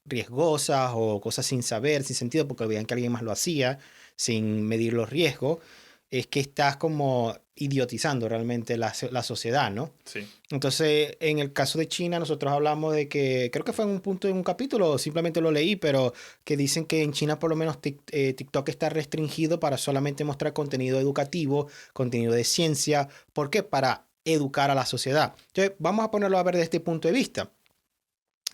riesgosas o cosas sin saber, sin sentido, porque veían que alguien más lo hacía sin medir los riesgos. Es que estás como idiotizando realmente la sociedad, ¿no? Sí. Entonces, en el caso de China, nosotros hablamos de que, creo que fue en un punto, en un capítulo, simplemente lo leí, pero que dicen que en China por lo menos TikTok está restringido para solamente mostrar contenido educativo, contenido de ciencia. ¿Por qué? Para educar a la sociedad. Entonces, vamos a ponerlo a ver desde este punto de vista.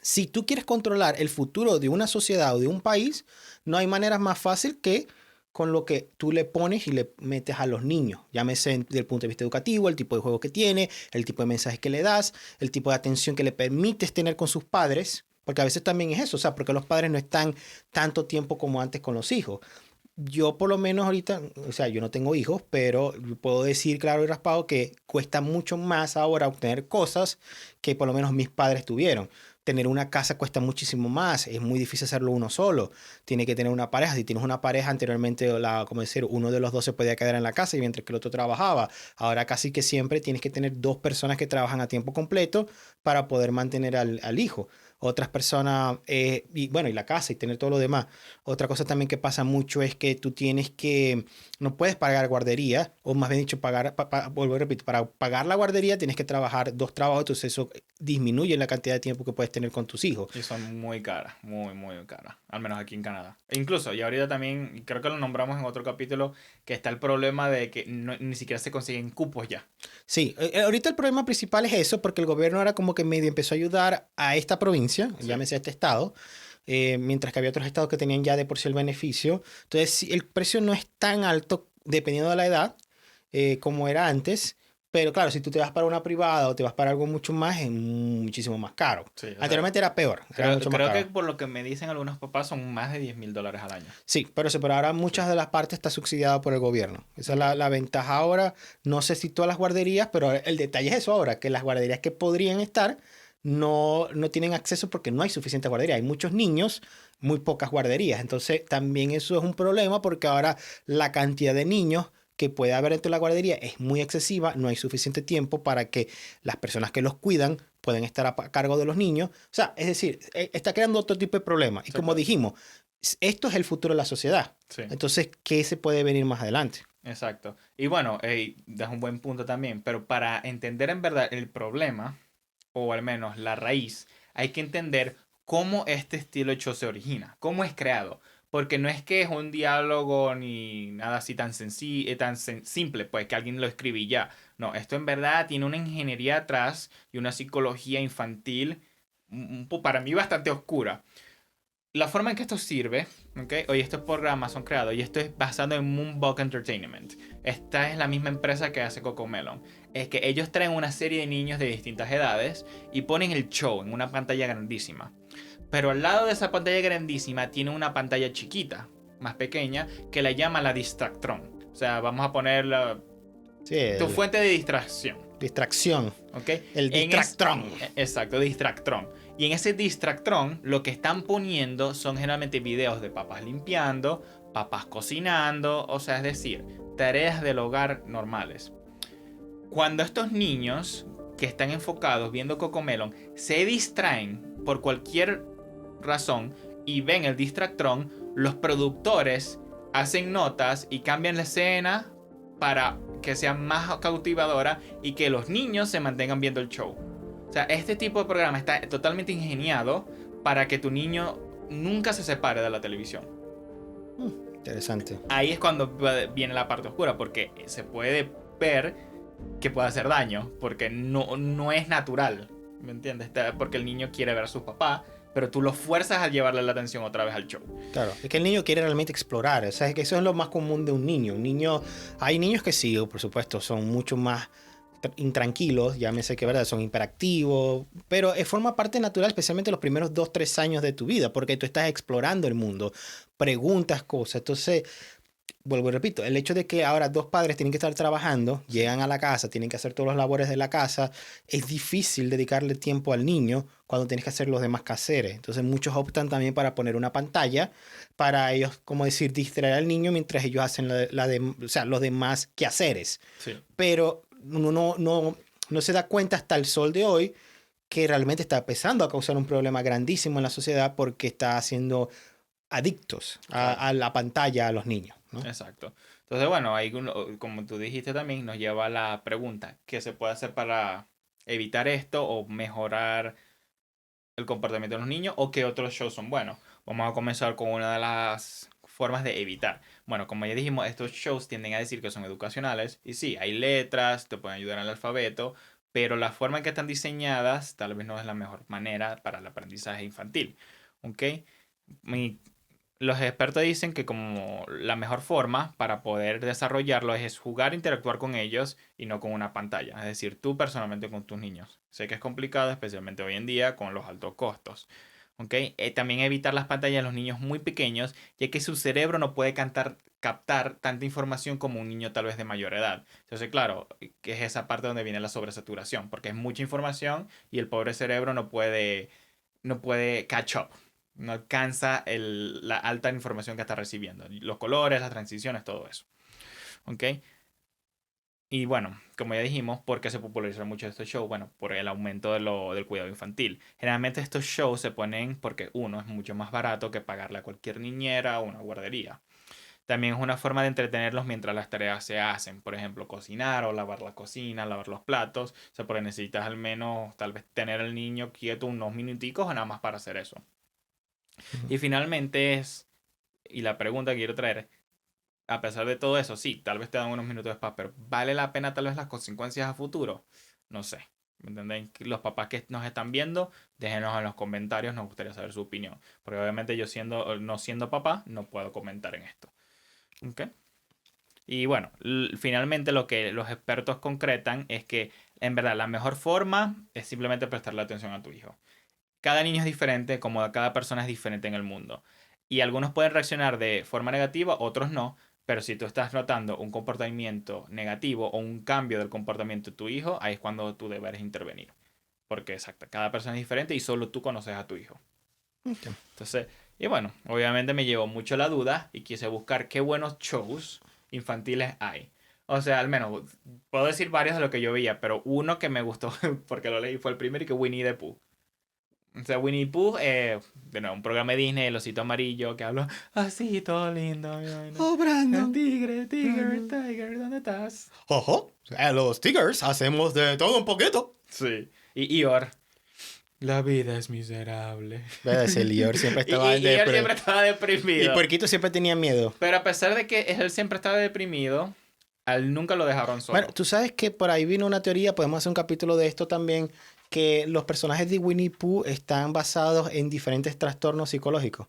Si tú quieres controlar el futuro de una sociedad o de un país, no hay manera más fácil que con lo que tú le pones y le metes a los niños. Llámese desde el punto de vista educativo, el tipo de juego que tiene, el tipo de mensajes que le das, el tipo de atención que le permites tener con sus padres, porque a veces también es eso, o sea, porque los padres no están tanto tiempo como antes con los hijos. Yo por lo menos ahorita, o sea, yo no tengo hijos, pero puedo decir claro y raspado que cuesta mucho más ahora obtener cosas que por lo menos mis padres tuvieron. tener una casa cuesta muchísimo más, es muy difícil hacerlo uno solo, tiene que tener una pareja, si tienes una pareja anteriormente, como decir, uno de los dos se podía quedar en la casa y mientras que el otro trabajaba, ahora casi que siempre tienes que tener dos personas que trabajan a tiempo completo para poder mantener al hijo. Otras personas, y bueno, y la casa y tener todo lo demás. Otra cosa también que pasa mucho es que tú tienes que, no puedes pagar guardería, o más bien dicho, vuelvo a repetir, para pagar la guardería tienes que trabajar dos trabajos, entonces eso disminuye la cantidad de tiempo que puedes tener con tus hijos. Y son muy caras, muy, muy caras. Al menos aquí en Canadá. E incluso, y ahorita también, y creo que lo nombramos en otro capítulo, que está el problema de que ni siquiera se consiguen cupos ya. Sí, ahorita el problema principal es eso, porque el gobierno ahora como que medio empezó a ayudar a esta provincia, Sí. llámese a este estado, mientras que había otros estados que tenían ya de por sí el beneficio. Entonces, sí, el precio no es tan alto dependiendo de la edad como era antes, pero claro, si tú te vas para una privada o te vas para algo mucho más, es muchísimo más caro. Sí, o sea, Anteriormente era peor, era mucho más creo que caro. por lo que me dicen algunos papás son más de $10,000 al año. Sí, pero ahora muchas de las partes está subsidiado por el gobierno. Esa es la ventaja ahora. No sé si todas las guarderías, pero el detalle es eso ahora, que las guarderías que podrían estar no tienen acceso porque no hay suficiente guardería. Hay muchos niños, muy pocas guarderías. Entonces también eso es un problema porque ahora la cantidad de niños que puede haber dentro de la guardería es muy excesiva, no hay suficiente tiempo para que las personas que los cuidan puedan estar a cargo de los niños. O sea, es decir, está creando otro tipo de problemas. Y Sí, como claro. dijimos, esto es el futuro de la sociedad. Sí. Entonces, ¿qué se puede venir más adelante? Exacto. Y bueno, das un buen punto también, pero para entender en verdad el problema, o al menos la raíz, hay que entender cómo este estilo de show se origina, cómo es creado. Porque no es que es un diálogo ni nada así tan sencillo, simple, pues que alguien lo escribe y ya. No, esto en verdad tiene una ingeniería atrás y una psicología infantil para mí bastante oscura. La forma en que esto sirve, ¿ok? Oye, estos programas son creados y esto es basado en Moonbug Entertainment. Esta es la misma empresa que hace Cocomelon. Es que ellos traen una serie de niños de distintas edades y ponen el show en una pantalla grandísima. Pero al lado de esa pantalla grandísima tiene una pantalla chiquita, más pequeña, que la llama la Distractron. O sea, vamos a poner Sí, tu fuente de distracción. distracción. ¿Ok? El distractrón. Exacto, distractrón. Y en ese distractrón lo que están poniendo son generalmente videos de papás limpiando, papás cocinando, o sea, es decir, tareas del hogar normales. Cuando estos niños que están enfocados viendo Cocomelon se distraen por cualquier razón y ven el distractrón, los productores hacen notas y cambian la escena para que sea más cautivadora y que los niños se mantengan viendo el show. O sea, este tipo de programa está totalmente ingeniado para que tu niño nunca se separe de la televisión. Interesante. Ahí es cuando viene la parte oscura, porque se puede ver que puede hacer daño, porque no es natural, ¿me entiendes? Porque el niño quiere ver a su papá, pero tú lo fuerzas a llevarle la atención otra vez al show. Claro, es que el niño quiere realmente explorar. O sea, es que eso es lo más común de un niño. Hay niños que sí, por supuesto, son mucho más intranquilos, llámese que verdad, son hiperactivos, pero forma parte natural, especialmente los primeros 2, 3 años de tu vida, porque tú estás explorando el mundo, preguntas cosas. Entonces, vuelvo y repito, el hecho de que ahora dos padres tienen que estar trabajando, llegan a la casa, tienen que hacer todas las labores de la casa, es difícil dedicarle tiempo al niño cuando tienes que hacer los demás quehaceres. Entonces muchos optan también para poner una pantalla para ellos, como decir, distraer al niño mientras ellos hacen o sea, los demás quehaceres. Sí. Pero uno no se da cuenta hasta el sol de hoy que realmente está empezando a causar un problema grandísimo en la sociedad porque está haciendo adictos a la pantalla a los niños, ¿no? Exacto. Entonces, bueno, ahí, como tú dijiste también, nos lleva a la pregunta, ¿qué se puede hacer para evitar esto o mejorar el comportamiento de los niños o qué otros shows son buenos? Vamos a comenzar con una de las formas de evitar. Bueno, como ya dijimos, estos shows tienden a decir que son educacionales y sí, hay letras, te pueden ayudar al alfabeto, pero la forma en que están diseñadas tal vez no es la mejor manera para el aprendizaje infantil. ¿Ok? Los expertos dicen que como la mejor forma para poder desarrollarlo es jugar, interactuar con ellos y no con una pantalla. Es decir, tú personalmente con tus niños. Sé que es complicado, especialmente hoy en día con los altos costos. ¿Ok? También evitar las pantallas de los niños muy pequeños, ya que su cerebro no puede captar tanta información como un niño tal vez de mayor edad. Entonces, claro, que es esa parte donde viene la sobresaturación, porque es mucha información y el pobre cerebro no puede no puede catch up. No alcanza la alta información que está recibiendo. Los colores, las transiciones, todo eso. ¿Ok? Y bueno, como ya dijimos, ¿por qué se popularizan mucho estos shows? Bueno, por el aumento del cuidado infantil. Generalmente estos shows se ponen porque uno es mucho más barato que pagarle a cualquier niñera o una guardería. También es una forma de entretenerlos mientras las tareas se hacen. Por ejemplo, cocinar o lavar la cocina, lavar los platos. O sea, porque necesitas al menos tal vez tener al niño quieto unos minuticos o nada más para hacer eso. Y finalmente y la pregunta que quiero traer, a pesar de todo eso, sí, tal vez te dan unos minutos de paz, pero ¿vale la pena tal vez las consecuencias a futuro? No sé. ¿Me entienden? Los papás que nos están viendo, déjenos en los comentarios, nos gustaría saber su opinión. Porque obviamente yo no siendo papá, no puedo comentar en esto. ¿Ok? Y bueno, finalmente lo que los expertos concretan es que en verdad la mejor forma es simplemente prestarle atención a tu hijo. Cada niño es diferente, como cada persona es diferente en el mundo. Y algunos pueden reaccionar de forma negativa, otros no. Pero si tú estás notando un comportamiento negativo o un cambio del comportamiento de tu hijo, ahí es cuando tú deberes intervenir. Porque exacto, cada persona es diferente y solo tú conoces a tu hijo. Okay. Entonces, y bueno, obviamente me llevó mucho la duda y quise buscar qué buenos shows infantiles hay. O sea, al menos puedo decir varios de lo que yo veía, pero uno que me gustó porque lo leí fue el primero y que Winnie the Pooh. O sea, Winnie Pooh, de nuevo, un programa de Disney, el osito amarillo, que habla así, todo lindo. Oh, Brandon. Tigre, Brandon. Tiger, ¿dónde estás? Ojo, los Tigers hacemos de todo un poquito. Sí. Y Ior, la vida es miserable. Ese Lior siempre estaba Ior siempre estaba Y deprimido. Puerquito siempre tenía miedo. Pero a pesar de que él siempre estaba deprimido, a él nunca lo dejaron solo. Bueno, tú sabes que por ahí vino una teoría, podemos hacer un capítulo de esto también, que los personajes de Winnie Pooh están basados en diferentes trastornos psicológicos.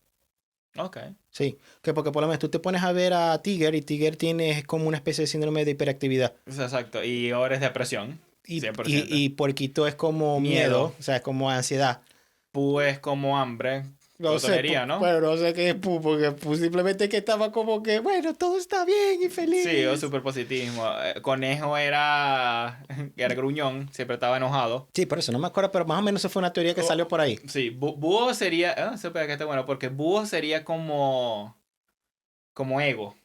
Ok. Sí, que porque por lo menos tú te pones a ver a Tiger y Tiger tiene como una especie de síndrome de hiperactividad. Exacto. Y ahora es depresión. Y, 100%. y Puerquito es como miedo, o sea, es como ansiedad. Pooh es como hambre. No sé, Glotonería, ¿no? bueno, no sé qué es Pooh, porque Pooh simplemente que estaba como que, bueno, todo está bien y feliz. Sí, o superpositivismo. Conejo era gruñón, siempre estaba enojado. Sí, por eso no me acuerdo, pero más o menos eso fue una teoría que salió por ahí. Sí, búho sería. Espera que está bueno, porque búho sería como ego.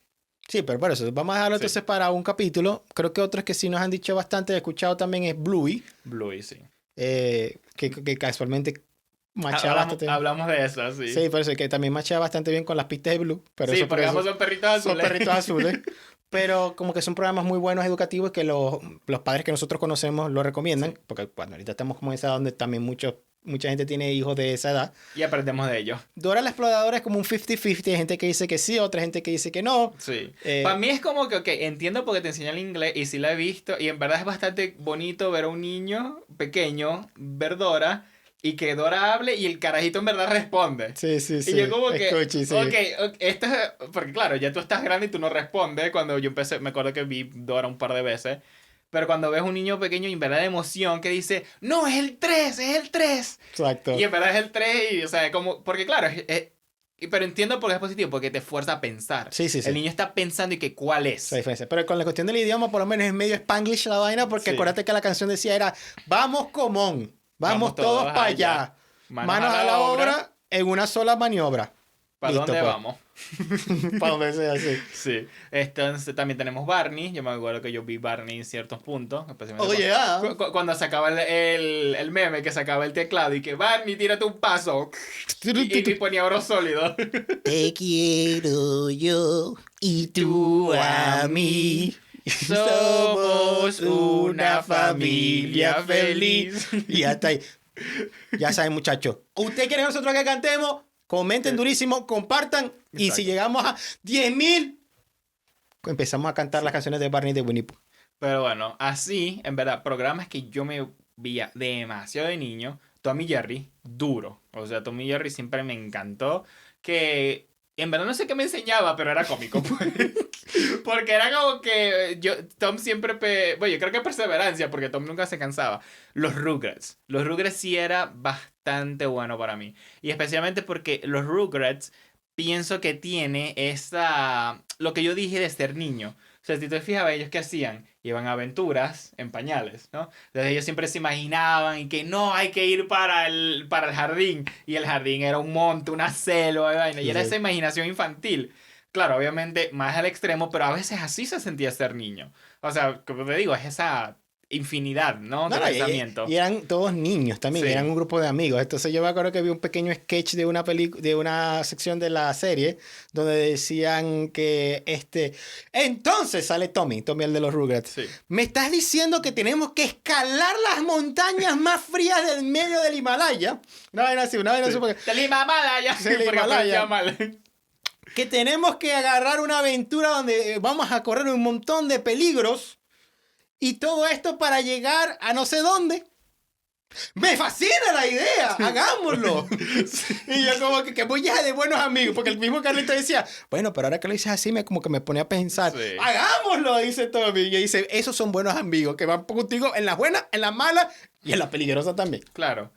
Sí, pero por eso, vamos a dejarlo Sí. entonces para un capítulo. Creo que otros que sí nos han dicho bastante, he escuchado también es Bluey, Bluey, sí. que casualmente machea bastante. Hablamos de eso, sí. Sí, por eso que también machea bastante bien con las pistas de Blue. Pero Sí, eso porque ambos son perritos azules. son perritos azules. Pero como que son programas muy buenos educativos que los padres que nosotros conocemos lo recomiendan. Sí. Porque bueno, ahorita estamos como en esa edad donde también mucha gente tiene hijos de esa edad. Y aprendemos de ellos. Dora la Exploradora es como un 50-50. Hay gente que dice que sí, otra gente que dice que no. Sí. Para mí es como que, ok, entiendo porque te enseña el inglés y sí la he visto. Y en verdad es bastante bonito ver a un niño pequeño, ver Dora, y que Dora hable y el carajito en verdad responde. Sí, sí, sí. Y yo como que, Escuchi, sí. ok, esto es, porque claro, ya tú estás grande y tú no respondes. Cuando yo empecé, me acuerdo que vi Dora un par de veces. Pero cuando ves un niño pequeño y en verdad de emoción que dice, no, es el 3, es el 3. Exacto. Y en verdad es el 3 y, o sea, como, porque claro, pero entiendo por qué es positivo, porque te fuerza a pensar. Sí, sí, sí. El niño está pensando y que cuál es. Esa diferencia. Pero con la cuestión del idioma, por lo menos es medio Spanglish la vaina, porque Sí. acuérdate que la canción decía era, vamos común, vamos todos para allá. Manos a la obra en una sola maniobra. ¿Para Listo, dónde pues. vamos? Para donde sea así. Sí. Entonces también tenemos Barney. Yo me acuerdo que yo vi Barney en ciertos puntos. Especialmente Oye, cuando sacaba el meme, que sacaba el teclado y que Barney, tírate un paso. Y ponía oro sólido. Te quiero yo y tú a mí. Somos una familia feliz. Y hasta ahí. Ya saben, muchachos. ¿Usted quiere que nosotros que cantemos? Comenten durísimo, compartan. Y Exacto. si llegamos a 10,000, empezamos a cantar las canciones de Barney de Winnie Pooh. Pero bueno, así, en verdad, programas que yo me veía demasiado de niño. Tom y Jerry, duro. O sea, Tom y Jerry siempre me encantó. Que en verdad no sé qué me enseñaba, pero era cómico. Pues. Porque era como que Tom siempre... Bueno, yo creo que perseverancia, porque Tom nunca se cansaba. Los Rugrats. Los Rugrats sí era bastante bueno para mí. Y especialmente porque los Rugrats pienso que tiene esa... Lo que yo dije de ser niño. O sea, si tú te fijas, ellos qué hacían, iban a aventuras en pañales, ¿no? Entonces ellos siempre se imaginaban y que no, hay que ir para el jardín. Y el jardín era un monte, una selva, y vaina. Y era esa imaginación infantil. Claro, obviamente más al extremo, pero a veces así se sentía ser niño. O sea, como te digo, es esa infinidad, ¿no? De No, no, pensamiento. y eran todos niños también, eran Sí. un grupo de amigos. Entonces yo me acuerdo que vi un pequeño sketch de una de una sección de la serie donde decían que entonces sale Tommy el de los Rugrats. Sí. Me estás diciendo que tenemos que escalar las montañas más frías del medio del Himalaya. Una vaina así, una vaina Sí. súper... Del Himalaya. Del Porque Himalaya. aparecía mal. Que tenemos que agarrar una aventura donde vamos a correr un montón de peligros. Y todo esto para llegar a no sé dónde. ¡Me fascina la idea! ¡Hagámoslo! Y yo como que voy ya de buenos amigos. Porque el mismo Carlito decía, bueno, pero ahora que lo dices así, como que me pone a pensar. Sí. ¡Hagámoslo! Dice Tommy. Y dice, esos son buenos amigos que van contigo en las buenas, en las malas y en las peligrosas también. Claro.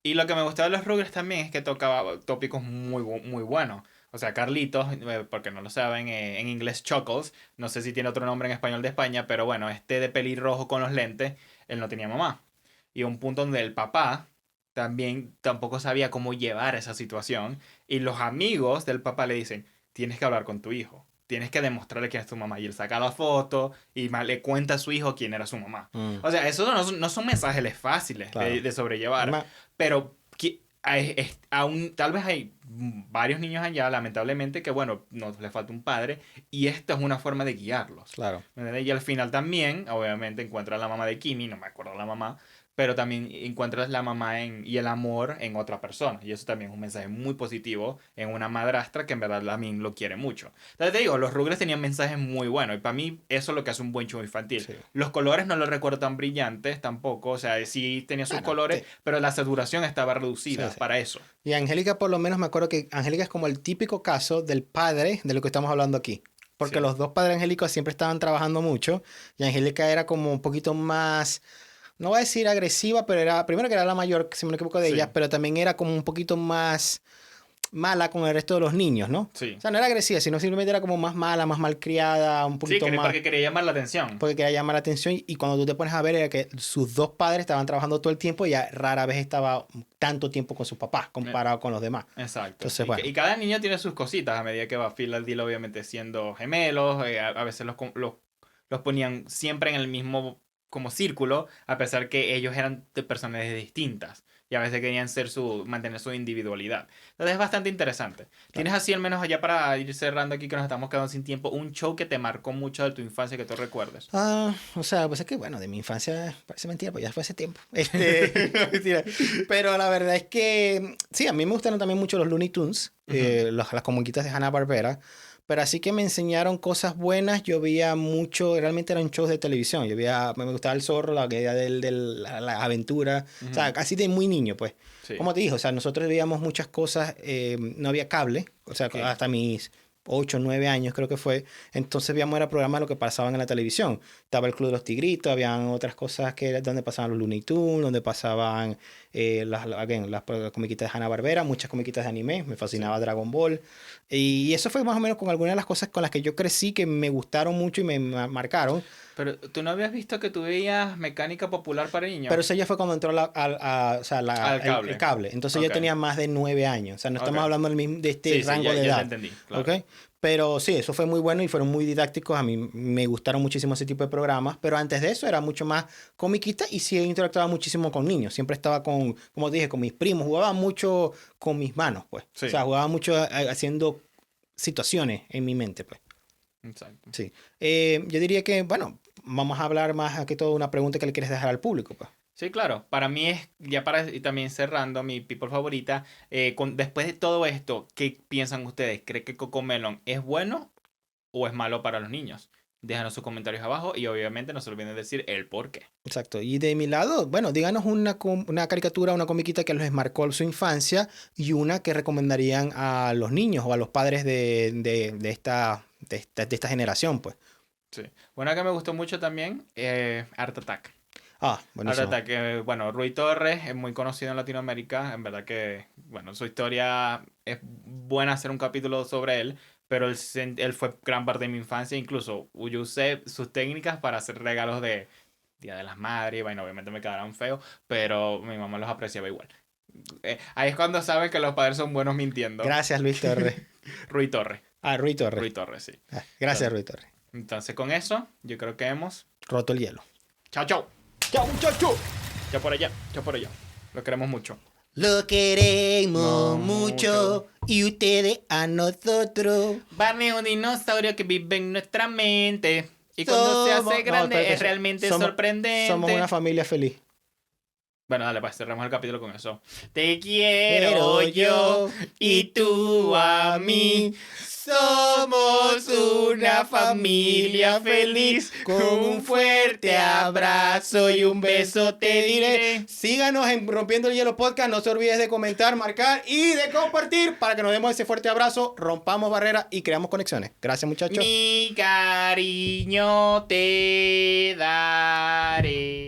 Y lo que me gustaba de los Rugrats también es que tocaba tópicos muy buenos. O sea, Carlitos, porque no lo saben, en inglés Chuckles, no sé si tiene otro nombre en español de España, pero bueno, de pelirrojo con los lentes, él no tenía mamá. Y un punto donde el papá también tampoco sabía cómo llevar esa situación. Y los amigos del papá le dicen, tienes que hablar con tu hijo. Tienes que demostrarle quién es tu mamá. Y él saca la foto y le cuenta a su hijo quién era su mamá. O sea, esos no son mensajes fáciles Claro. de sobrellevar. Además, Pero aún, tal vez hay varios niños allá, lamentablemente, que bueno, nos les falta un padre. Y esta es una forma de guiarlos. claro. ¿Me entiendes? Y al final también, obviamente, encuentras la mamá de Kimi, no me acuerdo la mamá, pero también encuentras la mamá y el amor en otra persona. Y eso también es un mensaje muy positivo en una madrastra que en verdad también lo quiere mucho. Entonces te digo, los Rugrats tenían mensajes muy buenos. Y para mí eso es lo que hace un buen show infantil. Sí. Los colores no los recuerdo tan brillantes tampoco. O sea, sí tenía sus Bueno, colores, sí. pero la saturación estaba reducida Sí, sí. para eso. Y Angélica, por lo menos me acuerdo que Angélica es como el típico caso del padre de lo que estamos hablando aquí. Porque Sí. los dos padres angélicos siempre estaban trabajando mucho. Y Angélica era como un poquito más, no voy a decir agresiva, pero era, primero que era la mayor, si no me equivoco de Sí. ellas, pero también era como un poquito más mala con el resto de los niños, ¿no? Sí. O sea, no era agresiva, sino simplemente era como más mala, más malcriada, un Sí, poquito más... porque quería llamar la atención. Porque quería llamar la atención y cuando tú te pones a ver era que sus dos padres estaban trabajando todo el tiempo y ya rara vez estaba tanto tiempo con sus papás comparado con los demás. Exacto. Entonces, bueno. Y cada niño tiene sus cositas a medida que va Phil al deal, obviamente siendo gemelos. A veces los ponían siempre en el mismo como círculo, a pesar que ellos eran de personalidades distintas. Y a veces querían mantener su individualidad. Entonces es bastante interesante. ¿Tienes así, al menos allá para ir cerrando aquí que nos estamos quedando sin tiempo, un show que te marcó mucho de tu infancia que tú recuerdes? O sea, pues es que bueno, de mi infancia parece mentira, pues ya fue hace tiempo. Mentira. Pero la verdad es que sí, a mí me gustaron también mucho los Looney Tunes, las comiquitas de Hanna-Barbera. Pero así que me enseñaron cosas buenas, yo veía mucho, realmente eran shows de televisión. Me gustaba el zorro, la idea de la aventura. O sea, casi de muy niño, pues. Sí. Como te dije, o sea, nosotros veíamos muchas cosas, no había cable, o sea, Ok. hasta mis 8, 9 años creo que fue. Entonces veíamos era programa de lo que pasaban en la televisión. Estaba el Club de los Tigritos, habían otras cosas donde pasaban los Looney Tunes, donde pasaban las comiquitas de Hanna-Barbera, muchas comiquitas de anime, me fascinaba Dragon Ball. Y eso fue más o menos con algunas de las cosas con las que yo crecí, que me gustaron mucho y me marcaron. Pero tú no habías visto que tú veías Mecánica Popular para niños. Pero eso ya fue cuando entró o sea, Al cable. el cable. Entonces yo Ok. tenía más de 9 años. O sea, no estamos Ok. hablando de este Sí, rango ya, de ya edad. te entendí. Claro. ¿Ok? Pero sí, eso fue muy bueno y fueron muy didácticos. A mí me gustaron muchísimo ese tipo de programas. Pero antes de eso era mucho más comiquita y sí interactuaba muchísimo con niños. Siempre estaba como te dije, con mis primos. Jugaba mucho con mis manos, pues. Sí. O sea, jugaba mucho haciendo situaciones en mi mente, pues. Exacto. Sí. Yo diría que, bueno, vamos a hablar más que todo una pregunta que le quieres dejar al público, pues. Sí, claro. Para mí es, ya para y también cerrando, mi people favorita. Después de todo esto, ¿qué piensan ustedes? ¿Creen que Cocomelon es bueno o es malo para los niños? Déjanos sus comentarios abajo y obviamente no se olviden de decir el por qué. Exacto. Y de mi lado, bueno, díganos una caricatura, una comiquita que les marcó su infancia y una que recomendarían a los niños o a los padres de esta generación, pues. Sí. Una que me gustó mucho también, Art Attack. Ah, Art buenísimo. Attack, bueno, Rui Torres es muy conocido en Latinoamérica. En verdad que, bueno, su historia es buena hacer un capítulo sobre él. pero él fue gran parte de mi infancia. Incluso yo usé sus técnicas para hacer regalos de Día de las Madres. Bueno, obviamente me quedaron feos, pero mi mamá los apreciaba igual. Ahí es cuando saben que los padres son buenos mintiendo. Gracias, Luis Torres. Rui Torres. Rui Torres. Rui Torres, sí. Gracias, Rui Torres. Entonces, con eso, yo creo que hemos roto el hielo. Chao, chao. Chao, muchachos. Chao por allá. Chao por allá. Lo queremos mucho. Lo queremos mucho y ustedes a nosotros. Barney es un dinosaurio que vive en nuestra mente. Y cuando se hace grande es realmente sorprendente. Somos una familia feliz. Bueno, dale, pues cerramos el capítulo con eso. Te quiero yo y tú a mí. Somos una familia feliz. Con un fuerte abrazo y un beso te diré. Síganos en Rompiendo el Hielo Podcast. No se olvides de comentar, marcar y de compartir para que nos demos ese fuerte abrazo, rompamos barreras y creamos conexiones. Gracias, muchachos. Mi cariño te daré.